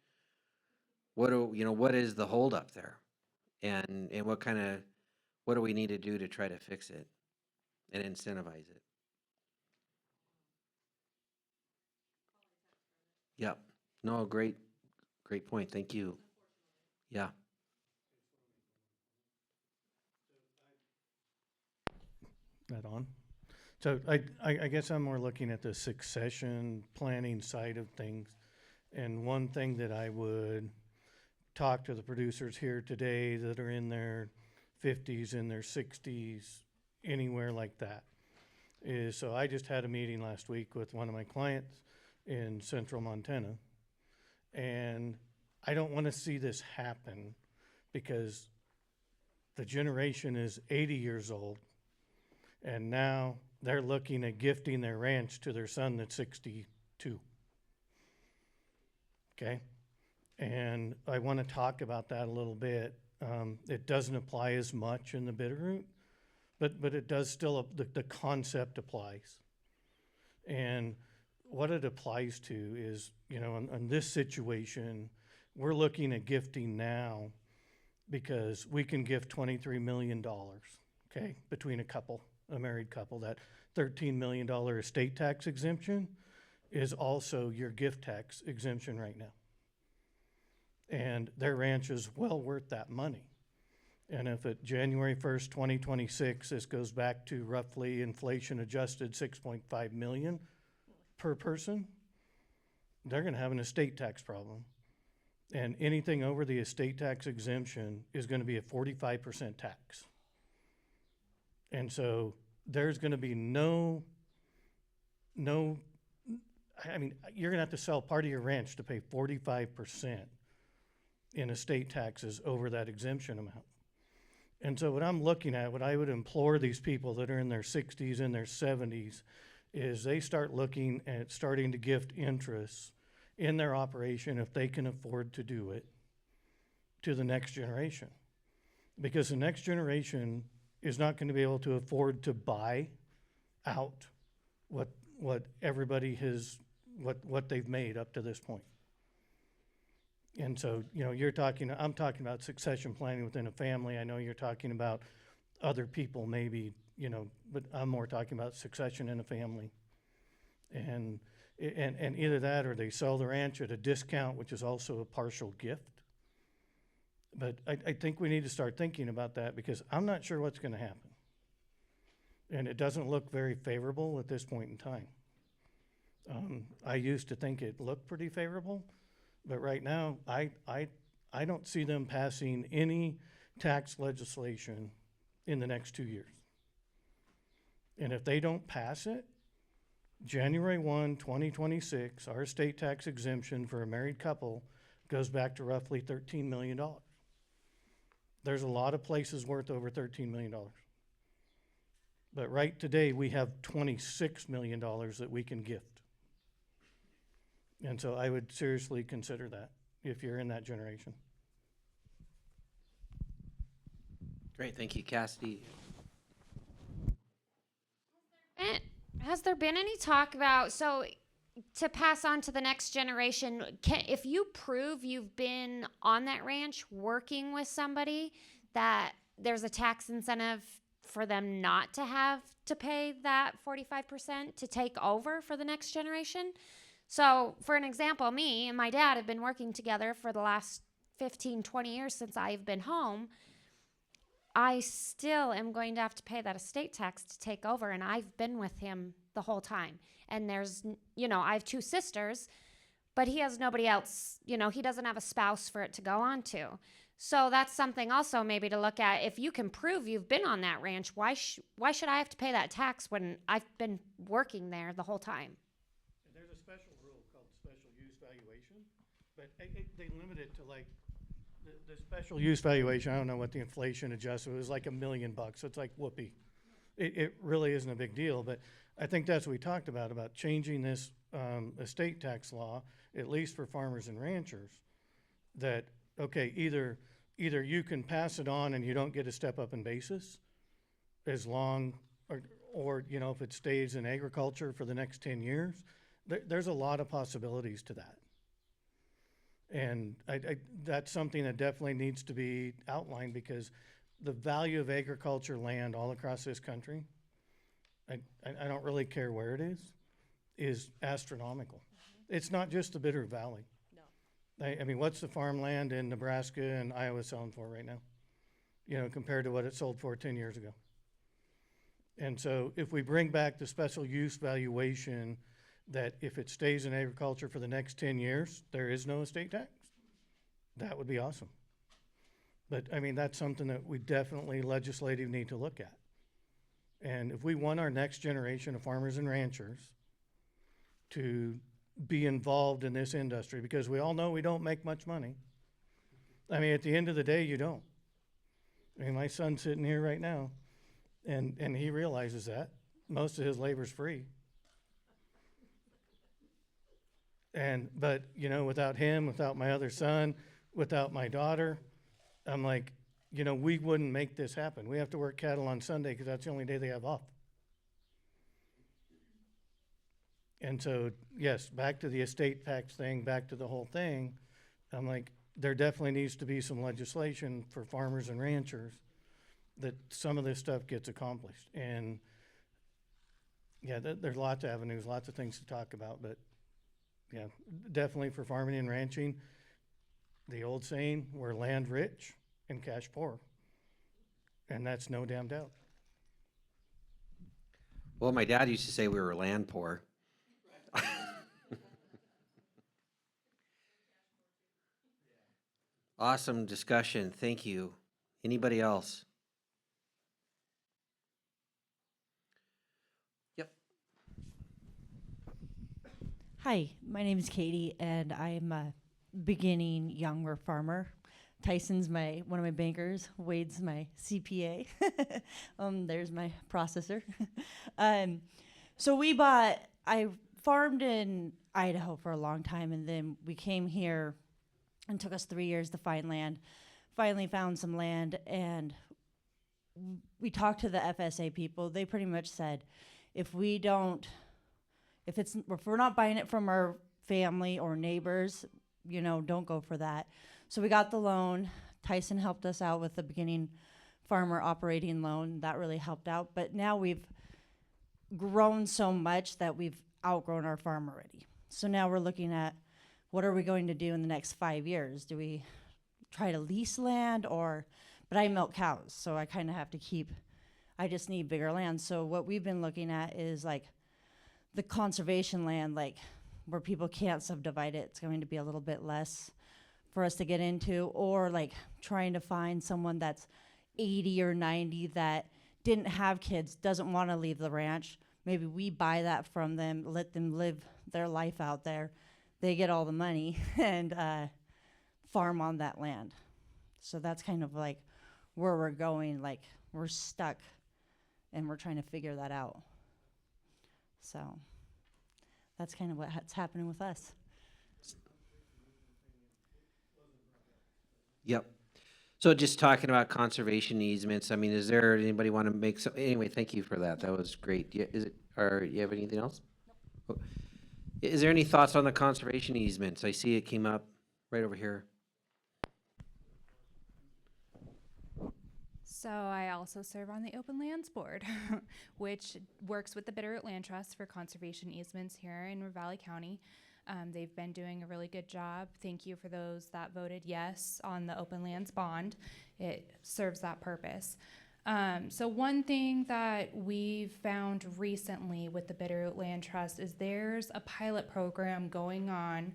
what is the holdup there? And what do we need to do to try to fix it and incentivize it? Yep. No, great point. Thank you. Yeah. That on? So I guess I'm more looking at the succession planning side of things. And one thing that I would talk to the producers here today that are in their 50s, in their 60s, anywhere like that, is, so I just had a meeting last week with one of my clients in central Montana. And I don't want to see this happen because the generation is 80 years old. And now they're looking at gifting their ranch to their son that's 62. Okay? And I want to talk about that a little bit. It doesn't apply as much in the bidder route, but it does still, the concept applies. And what it applies to is, you know, in this situation, we're looking at gifting now because we can gift $23 million, okay, between a married couple. That $13 million estate tax exemption is also your gift tax exemption right now. And their ranch is well worth that money. And if at January 1st, 2026, this goes back to roughly inflation adjusted 6.5 million per person, they're going to have an estate tax problem. And anything over the estate tax exemption is going to be a 45% tax. And so there's going to be no, I mean, you're gonna have to sell part of your ranch to pay 45% in estate taxes over that exemption amount. And so what I'm looking at, what I would implore these people that are in their 60s and their 70s, is they start looking at starting to gift interest in their operation if they can afford to do it to the next generation. Because the next generation is not going to be able to afford to buy out what everybody has, what they've made up to this point. And so, you know, I'm talking about succession planning within a family. I know you're talking about other people maybe, you know, but I'm more talking about succession in a family. And either that or they sell the ranch at a discount, which is also a partial gift. But I think we need to start thinking about that because I'm not sure what's going to happen. And it doesn't look very favorable at this point in time. I used to think it looked pretty favorable, but right now I don't see them passing any tax legislation in the next 2 years. And if they don't pass it, January 1, 2026, our estate tax exemption for a married couple goes back to roughly $13 million. There's a lot of places worth over $13 million. But right today, we have $26 million that we can gift. And so I would seriously consider that if you're in that generation. Great, thank you, Cassidy. Has there been any talk about, so to pass on to the next generation, if you prove you've been on that ranch working with somebody, that there's a tax incentive for them not to have to pay that 45% to take over for the next generation? So for an example, me and my dad have been working together for the last 15, 20 years since I've been home. I still am going to have to pay that estate tax to take over, and I've been with him the whole time. And there's, you know, I have 2 sisters, but he has nobody else, you know, he doesn't have a spouse for it to go on to. So that's something also maybe to look at. If you can prove you've been on that ranch, why should I have to pay that tax when I've been working there the whole time? And there's a special rule called special use valuation, but they limit it to like the special use valuation. I don't know what the inflation adjusted was, like $1 million. So it's like whoopee. It really isn't a big deal, but I think that's what we talked about changing this estate tax law, at least for farmers and ranchers, that, okay, either you can pass it on and you don't get a step up in basis as long, or you know, if it stays in agriculture for the next 10 years, there's a lot of possibilities to that. And that's something that definitely needs to be outlined because the value of agriculture land all across this country, I don't really care where it is astronomical. It's not just the Bitter Valley. No. I mean, what's the farmland in Nebraska and Iowa selling for right now? You know, compared to what it sold for 10 years ago. And so if we bring back the special use valuation that if it stays in agriculture for the next 10 years, there is no estate tax, that would be awesome. But I mean, that's something that we definitely legislatively need to look at. And if we want our next generation of farmers and ranchers to be involved in this industry, because we all know we don't make much money. I mean, at the end of the day, you don't. I mean, my son's sitting here right now, and he realizes that. Most of his labor's free. But, you know, without him, without my other son, without my daughter, I'm like, you know, we wouldn't make this happen. We have to work cattle on Sunday because that's the only day they have off. And so, yes, back to the estate tax thing, back to the whole thing, I'm like, there definitely needs to be some legislation for farmers and ranchers that some of this stuff gets accomplished. And yeah, there's lots of avenues, lots of things to talk about, but yeah, definitely for farming and ranching, the old saying, we're land rich and cash poor. And that's no damn doubt. Well, my dad used to say we were land poor. Awesome discussion. Thank you. Anybody else? Yep. Hi, my name is Katie, and I'm a beginning younger farmer. Tyson's one of my bankers. Wade's my CPA. There's my processor. So I farmed in Idaho for a long time, and then we came here, and took us 3 years to find land. Finally found some land, and we talked to the FSA people. They pretty much said, if we're not buying it from our family or neighbors, don't go for that. So we got the loan. Tyson helped us out with the beginning farmer operating loan. That really helped out. But now we've grown so much that we've outgrown our farm already. So now we're looking at, what are we going to do in the next 5 years? Do we try to lease land but I milk cows, so I kind of have to I just need bigger land. So what we've been looking at is like the conservation land, like where people can't subdivide it. It's going to be a little bit less for us to get into, or like trying to find someone that's 80 or 90 that didn't have kids, doesn't want to leave the ranch. Maybe we buy that from them, let them live their life out there. They get all the money and farm on that land. So that's kind of like where we're going. Like, we're stuck and we're trying to figure that out. So that's kind of what's happening with us. Yep. So just talking about conservation easements, I mean, is there anybody want to make some, anyway, thank you for that. That was great. You have anything else? Nope. Is there any thoughts on the conservation easements? I see it came up right over here. So I also serve on the Open Lands Board, which works with the Bitterroot Land Trust for conservation easements here in Ravalli County. They've been doing a really good job. Thank you for those that voted yes on the Open Lands Bond. It serves that purpose. So one thing that we've found recently with the Bitterroot Land Trust is there's a pilot program going on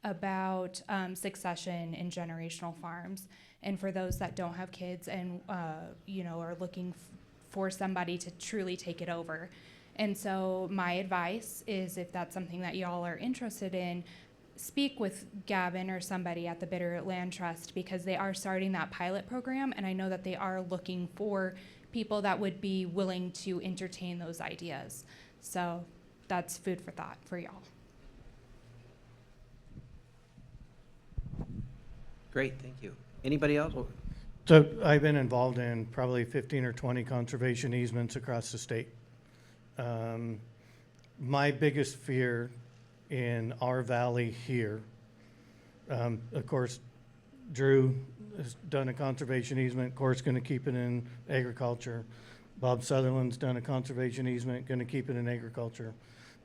about succession in generational farms. And for those that don't have kids and are looking for somebody to truly take it over. And so my advice is, if that's something that y'all are interested in, speak with Gavin or somebody at the Bitterroot Land Trust, because they are starting that pilot program, and I know that they are looking for people that would be willing to entertain those ideas. So that's food for thought for y'all. Great, thank you. Anybody else? So I've been involved in probably 15 or 20 conservation easements across the state. My biggest fear in our valley here, of course, Drew has done a conservation easement, of course, going to keep it in agriculture. Bob Sutherlin's done a conservation easement, going to keep it in agriculture.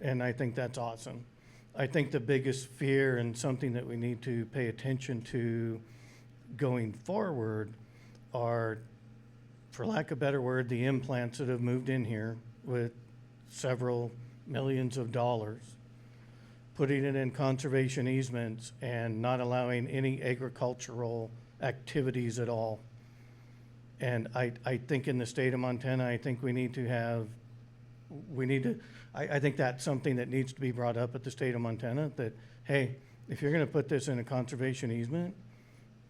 And I think that's awesome. I think the biggest fear, and something that we need to pay attention to going forward, are, for lack of a better word, the implants that have moved in here with several millions of dollars, putting it in conservation easements and not allowing any agricultural activities at all. And I think in the state of Montana, I think I think that's something that needs to be brought up at the state of Montana, that, hey, if you're gonna put this in a conservation easement,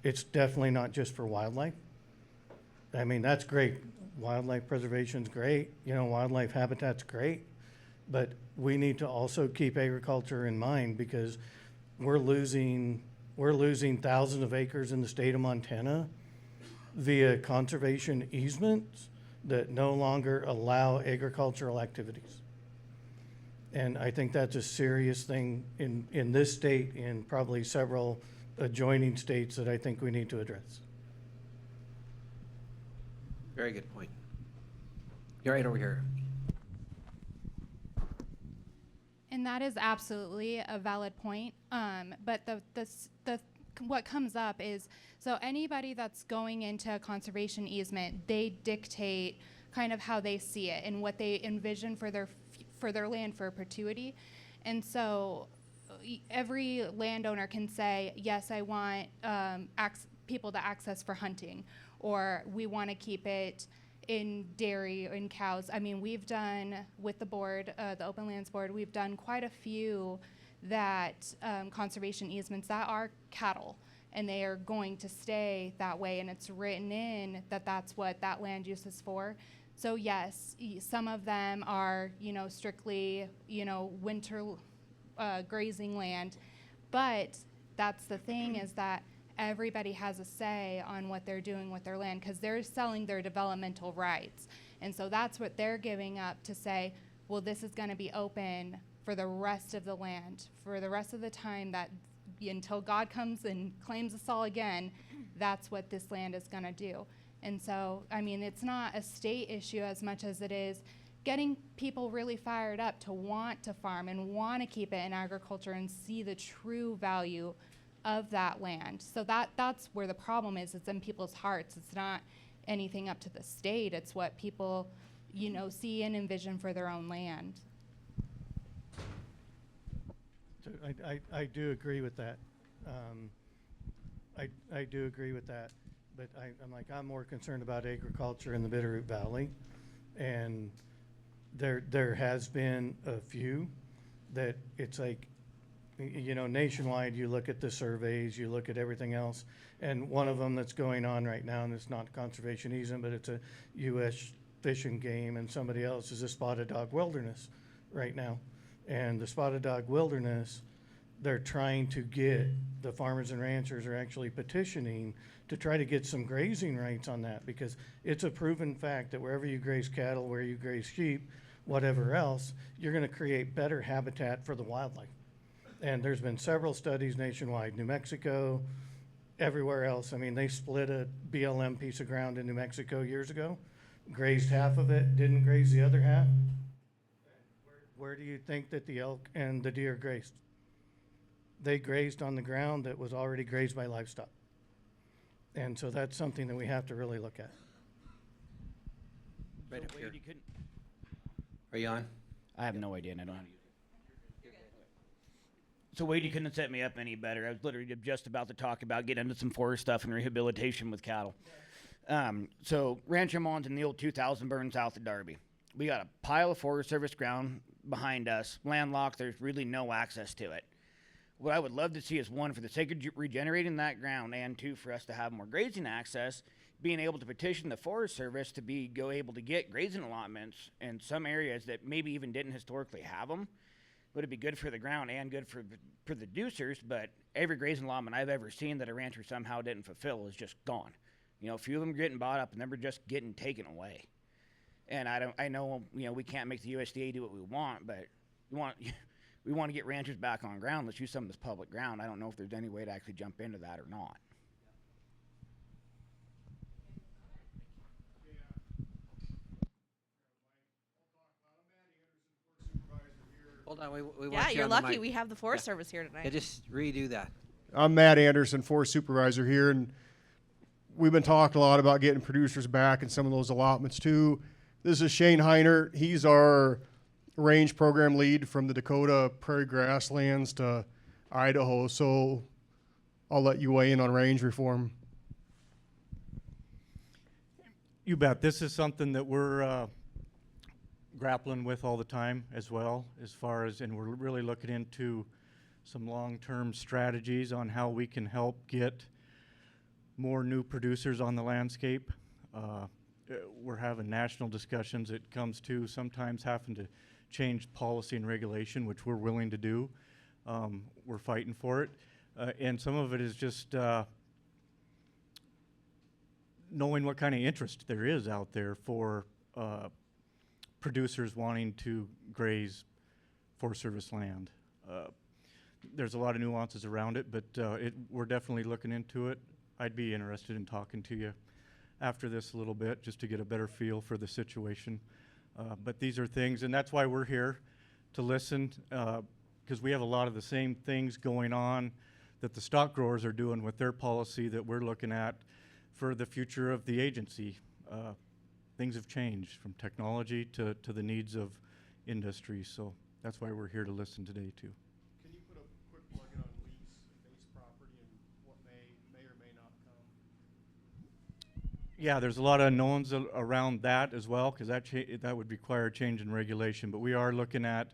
it's definitely not just for wildlife. I mean, that's great. Wildlife preservation's great, wildlife habitat's great, but we need to also keep agriculture in mind, because we're losing thousands of acres in the state of Montana via conservation easements that no longer allow agricultural activities. And I think that's a serious thing in this state, and probably several adjoining states, that I think we need to address. Very good point. You're right over here. And that is absolutely a valid point. But what comes up is, so anybody that's going into a conservation easement, they dictate kind of how they see it and what they envision for their land for perpetuity. And so every landowner can say, yes, I want people to access for hunting, or we want to keep it in dairy or in cows. I mean, we've done with the board, the Open Lands Board, we've done quite a few that conservation easements that are cattle, and they are going to stay that way, and it's written in that that's what that land use is for. So yes, some of them are, strictly, winter grazing land, but that's the thing, is that everybody has a say on what they're doing with their land, because they're selling their developmental rights. And so that's what they're giving up to say, well, this is going to be open for the rest of the land, for the rest of the time, that until God comes and claims us all again, that's what this land is going to do. And so, I mean, it's not a state issue as much as it is getting people really fired up to want to farm and want to keep it in agriculture and see the true value of that land. So that's where the problem is. It's in people's hearts. It's not anything up to the state. It's what people, see and envision for their own land. So I do agree with that. I do agree with that. But I'm more concerned about agriculture in the Bitterroot Valley. And there has been a few that it's like, nationwide, you look at the surveys, you look at everything else, and one of them that's going on right now, and it's not conservation easement, but it's a U.S. Fish and Game, and somebody else is a spotted dog wilderness right now. And the spotted dog wilderness, they're trying to get, the farmers and ranchers are actually petitioning to try to get some grazing rights on that, because it's a proven fact that wherever you graze cattle, where you graze sheep, whatever else, you're going to create better habitat for the wildlife. And there's been several studies nationwide, New Mexico, everywhere else. I mean, they split a BLM piece of ground in New Mexico years ago, grazed half of it, didn't graze the other half. Where do you think that the elk and the deer grazed? They grazed on the ground that was already grazed by livestock. And so that's something that we have to really look at. Right up So here. Wade, you couldn't. Are you on? I have no idea, and I don't know how to use it. So Wade, you couldn't have set me up any better. I was literally just about to talk about getting into some forest stuff and rehabilitation with cattle. So Rancho Mons in the old 2000 burn south of Darby. We got a pile of Forest Service ground behind us, landlocked. There's really no access to it. What I would love to see is, one, for the sake of regenerating that ground, and two, for us to have more grazing access, being able to petition the Forest Service to go able to get grazing allotments in some areas that maybe even didn't historically have them. Would it be good for the ground and good for the producers? But every grazing allotment I've ever seen that a rancher somehow didn't fulfill is just gone. A few of them are getting bought up and then we're just getting taken away. And I know we can't make the USDA do what we want, but we want to get ranchers back on ground. Let's use some of this public ground. I don't know if there's any way to actually jump into that or not. Hold on, we want Yeah, you you're on the lucky mic. we have the Forest Service here tonight. Yeah, just redo that. I'm Matt Anderson, Forest Supervisor here, and we've been talking a lot about getting producers back and some of those allotments too. This is Shane Heiner. He's our range program lead from the Dakota Prairie Grasslands to Idaho. So I'll let you weigh in on range reform. You bet. This is something that we're grappling with all the time as well, and we're really looking into some long-term strategies on how we can help get more new producers on the landscape. We're having national discussions. It comes to sometimes having to change policy and regulation, which we're willing to do. We're fighting for it. And some of it is just knowing what kind of interest there is out there for producers wanting to graze Forest Service land. There's a lot of nuances around it, but we're definitely looking into it. I'd be interested in talking to you after this a little bit, just to get a better feel for the situation. But these are things, and that's why we're here, to listen, because we have a lot of the same things going on that the stock growers are doing with their policy that we're looking at for the future of the agency. Things have changed from technology to the needs of industry, so that's why we're here to listen today too. Can you put a quick plug in on lease-based property and what may or may not come? Yeah, there's a lot of unknowns around that as well, because that would require change in regulation. But we are looking at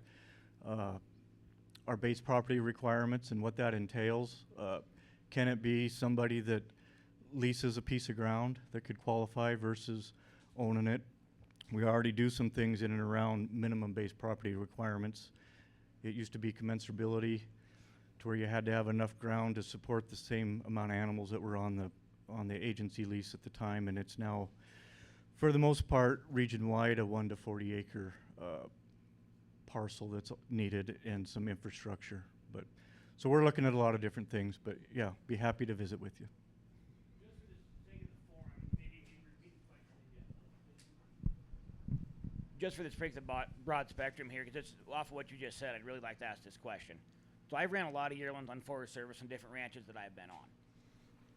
our base property requirements and what that entails. Can it be somebody that leases a piece of ground that could qualify versus owning it? We already do some things in and around minimum base property requirements. It used to be commensurability, to where you had to have enough ground to support the same amount of animals that were on the agency lease at the time, and it's now, for the most part, region-wide, a 1 to 40 acre parcel that's needed and some infrastructure. But so we're looking at a lot of different things, but yeah, be happy to visit with you. Just for the sake of the broad spectrum here, because it's off of what you just said, I'd really like to ask this question. So I ran a lot of yearlings on Forest Service and different ranches that I've been on.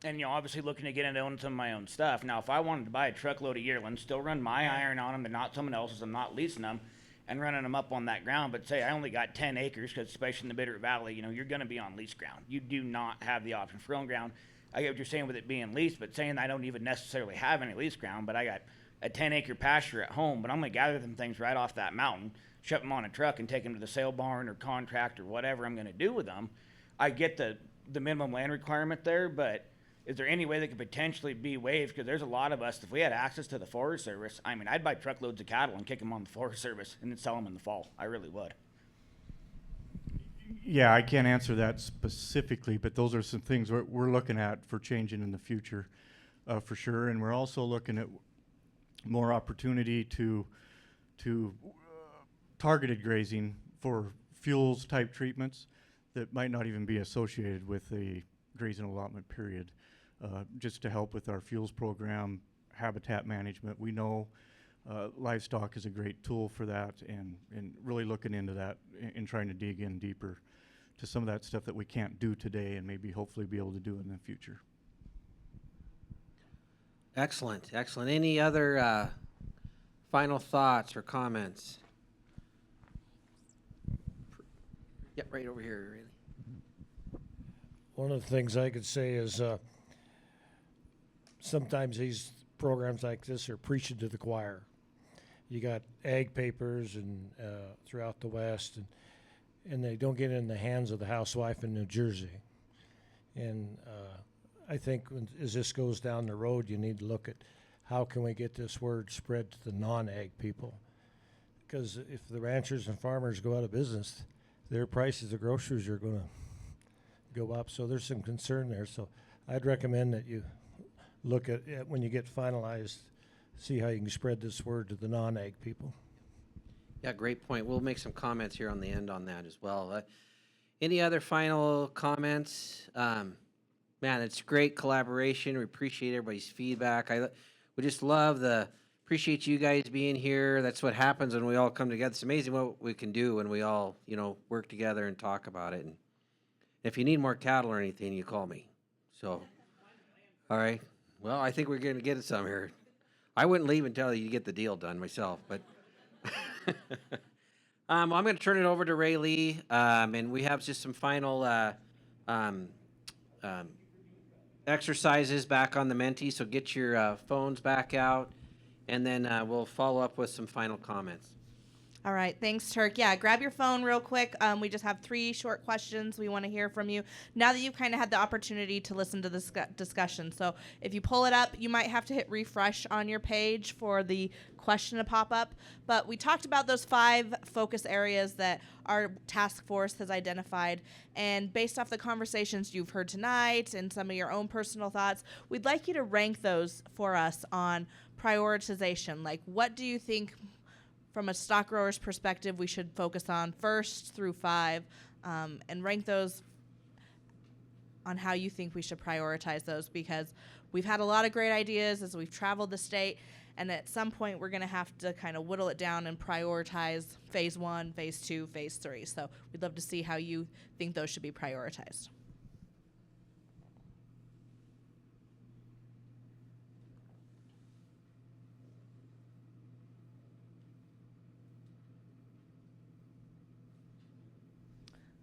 And, you know, obviously looking to get into owning some of my own stuff. Now, if I wanted to buy a truckload of yearlings, still run my iron on them and not someone else's, I'm not leasing them and running them up on that ground, but say I only got 10 acres, because especially in the Bitter Valley, you know, you're going to be on lease ground. You do not have the option for own ground. I get what you're saying with it being leased, but saying I don't even necessarily have any lease ground, but I got a 10-acre pasture at home, but I'm going to gather them things right off that mountain, ship them on a truck, and take them to the sale barn or contract or whatever I'm going to do with them. I get the minimum land requirement there, but is there any way that could potentially be waived? Because there's a lot of us, if we had access to the Forest Service, I mean, I'd buy truckloads of cattle and kick them on the Forest Service and then sell them in the fall. I really would. Yeah, I can't answer that specifically, but those are some things we're looking at for changing in the future, for sure. And we're also looking at more opportunity to targeted grazing for fuels type treatments that might not even be associated with a grazing allotment period, just to help with our fuels program, habitat management. We know livestock is a great tool for that, and really looking into that and trying to dig in deeper to some of that stuff that we can't do today and maybe hopefully be able to do in the future. Excellent, excellent. Any other final thoughts or comments? Yep, right over here, really. One of the things I could say is sometimes these programs like this are preaching to the choir. You got ag papers and throughout the West, and they don't get in the hands of the housewife in New Jersey. And I think as this goes down the road, you need to look at how can we get this word spread to the non-ag people. Because if the ranchers and farmers go out of business, their prices of groceries are going to go up. So there's some concern there. So I'd recommend that you look at when you get finalized, see how you can spread this word to the non-ag people. Yeah, great point. We'll make some comments here on the end on that as well. Any other final comments? Man, it's great collaboration. We appreciate everybody's feedback. We just appreciate you guys being here. That's what happens when we all come together. It's amazing what we can do when we all, work together and talk about it. And if you need more cattle or anything, you call me. So, all right. Well, I think we're going to get some here. I wouldn't leave until you get the deal done myself, but I'm going to turn it over to Ray Lee, and we have just some final exercises back on the Menti, so get your phones back out, and then we'll follow up with some final comments. All right, thanks, Turk. Yeah, grab your phone real quick. We just have 3 short questions we want to hear from you now that you've kind of had the opportunity to listen to this discussion. So if you pull it up, you might have to hit refresh on your page for the question to pop up. But we talked about those 5 focus areas that our task force has identified. And based off the conversations you've heard tonight and some of your own personal thoughts, we'd like you to rank those for us on prioritization. Like, what do you think, from a stock grower's perspective, we should focus on 1st through 5, and rank those on how you think we should prioritize those, because we've had a lot of great ideas as we've traveled the state, and at some point we're going to have to kind of whittle it down and prioritize phase 1, phase 2, phase 3. So we'd love to see how you think those should be prioritized.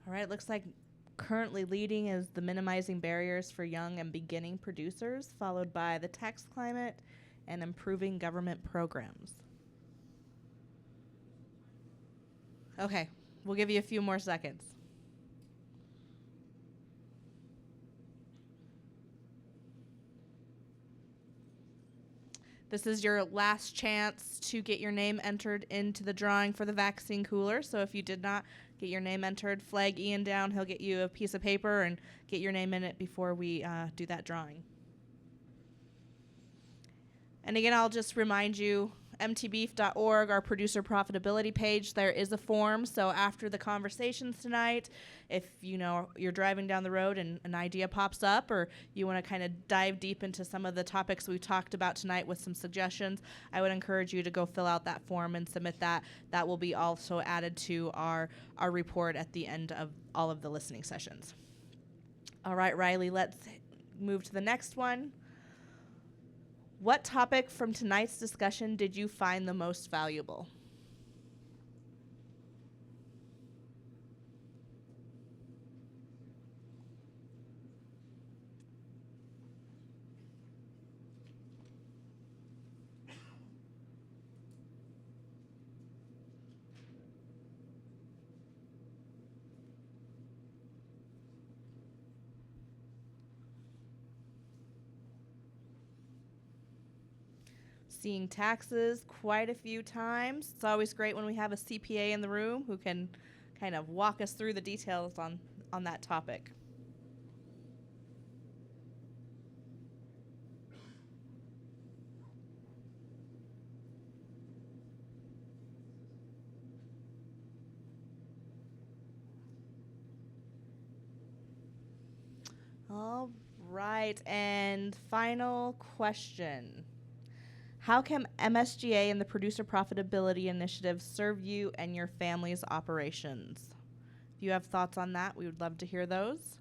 All right, looks like currently leading is the minimizing barriers for young and beginning producers, followed by the tax climate and improving government programs. Okay, we'll give you a few more seconds. This is your last chance to get your name entered into the drawing for the vaccine cooler. So if you did not get your name entered, flag Ian down. He'll get you a piece of paper and get your name in it before we do that drawing. And again, I'll just remind you, mtbeef.org, our producer profitability page, there is a form. So after the conversations tonight, if you're driving down the road and an idea pops up, or you want to kind of dive deep into some of the topics we talked about tonight with some suggestions, I would encourage you to go fill out that form and submit that. That will be also added to our report at the end of all of the listening sessions. All right, Riley, let's move to the next one. What topic from tonight's discussion did you find the most valuable? Seeing taxes quite a few times. It's always great when we have a CPA in the room who can kind of walk us through the details on that topic. All right, and final question. How can MSGA and the Producer Profitability Initiative serve you and your family's operations? If you have thoughts on that, we would love to hear those.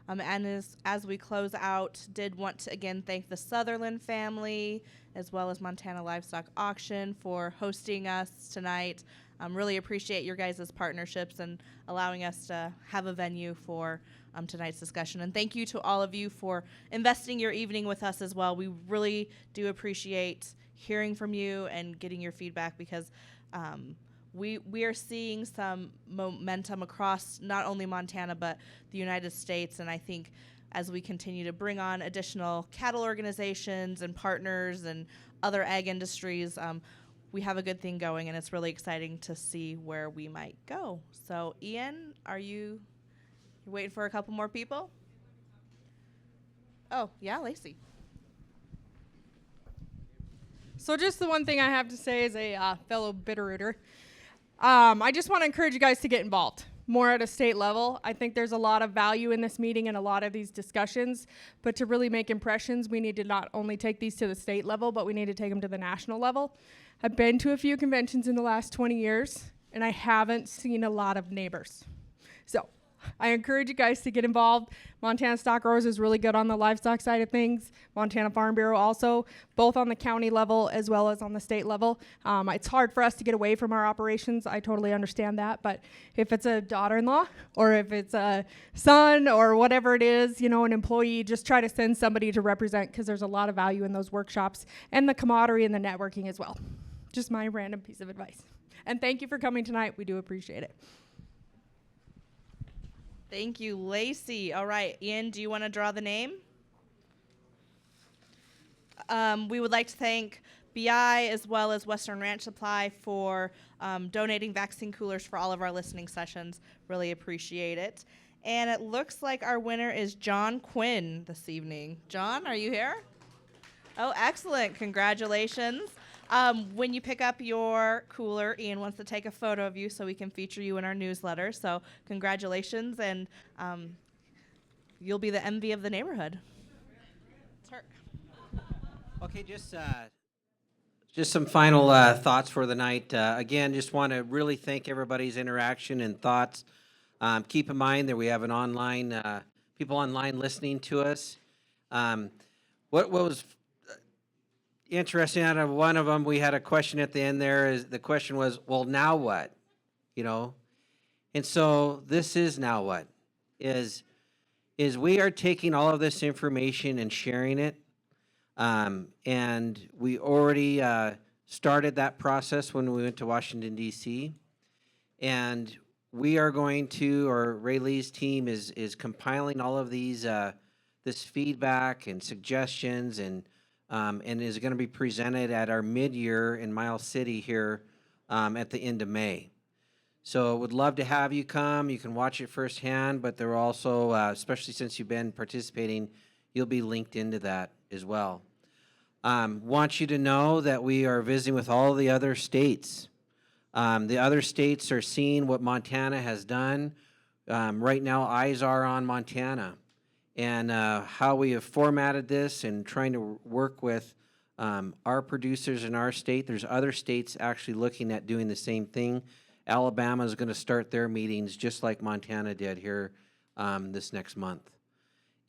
And as we close out, did want to again thank the Sutherlin family as well as Montana Livestock Auction for hosting us tonight. Really appreciate your guys' partnerships and allowing us to have a venue for tonight's discussion. And thank you to all of you for investing your evening with us as well. We really do appreciate hearing from you and getting your feedback, because we are seeing some momentum across not only Montana but the United States. And I think as we continue to bring on additional cattle organizations and partners and other ag industries, we have a good thing going, and it's really exciting to see where we might go. So Ian, you're waiting for a couple more people? Oh, yeah, Lacey. So just the one thing I have to say as a fellow Bitterrooter, I just want to encourage you guys to get involved more at a state level. I think there's a lot of value in this meeting and a lot of these discussions, but to really make impressions, we need to not only take these to the state level, but we need to take them to the national level. I've been to a few conventions in the last 20 years, and I haven't seen a lot of neighbors. So I encourage you guys to get involved. Montana Stock Growers is really good on the livestock side of things. Montana Farm Bureau also, both on the county level as well as on the state level. It's hard for us to get away from our operations. I totally understand that. But if it's a daughter-in-law or if it's a son or whatever it is, an employee, just try to send somebody to represent, because there's a lot of value in those workshops and the camaraderie and the networking as well. Just my random piece of advice. And thank you for coming tonight. We do appreciate it. Thank you, Lacey. All right, Ian, do you want to draw the name? We would like to thank BI as well as Western Ranch Supply for donating vaccine coolers for all of our listening sessions. Really appreciate it. And it looks like our winner is John Quinn this evening. John, are you here? Oh, excellent. Congratulations. When you pick up your cooler, Ian wants to take a photo of you so we can feature you in our newsletter. So congratulations, and you'll be the envy of the neighborhood. Turk. Okay, just some final thoughts for the night. Again, just want to really thank everybody's interaction and thoughts. Keep in mind that we have an online people online listening to us. What was interesting, out of one of them, we had a question at the end there. The question was, well, now what? And so this is now what? Is we are taking all of this information and sharing it. And we already started that process when we went to Washington, D.C. And we are going to, or Ray Lee's team is compiling all of these, this feedback and suggestions and and is going to be presented at our mid-year in Miles City here at the end of May. So would love to have you come. You can watch it firsthand, but there are also, especially since you've been participating, you'll be linked into that as well. Want you to know that we are visiting with all the other states. The other states are seeing what Montana has done. Right now, eyes are on Montana and how we have formatted this and trying to work with our producers in our state. There's other states actually looking at doing the same thing. Alabama is going to start their meetings just like Montana did here this next month.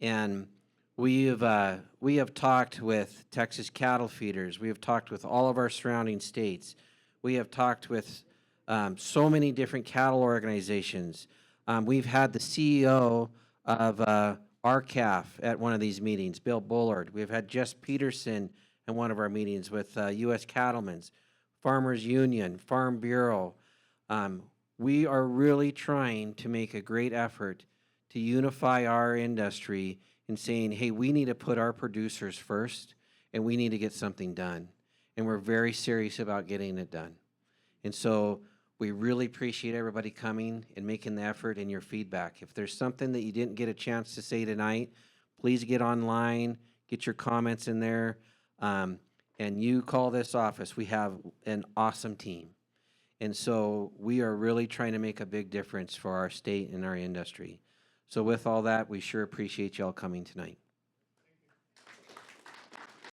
And we have talked with Texas cattle feeders. We have talked with all of our surrounding states. We have talked with so many different cattle organizations. We've had the CEO of RCAF at one of these meetings, Bill Bullard. We've had Jess Peterson in one of our meetings with U.S. Cattlemen's, Farmers Union, Farm Bureau. We are really trying to make a great effort to unify our industry in saying, hey, we need to put our producers first, and we need to get something done. And we're very serious about getting it done. And so we really appreciate everybody coming and making the effort and your feedback. If there's something that you didn't get a chance to say tonight, please get online, get your comments in there, and you call this office. We have an awesome team. And so we are really trying to make a big difference for our state and our industry. So with all that, we sure appreciate y'all coming tonight.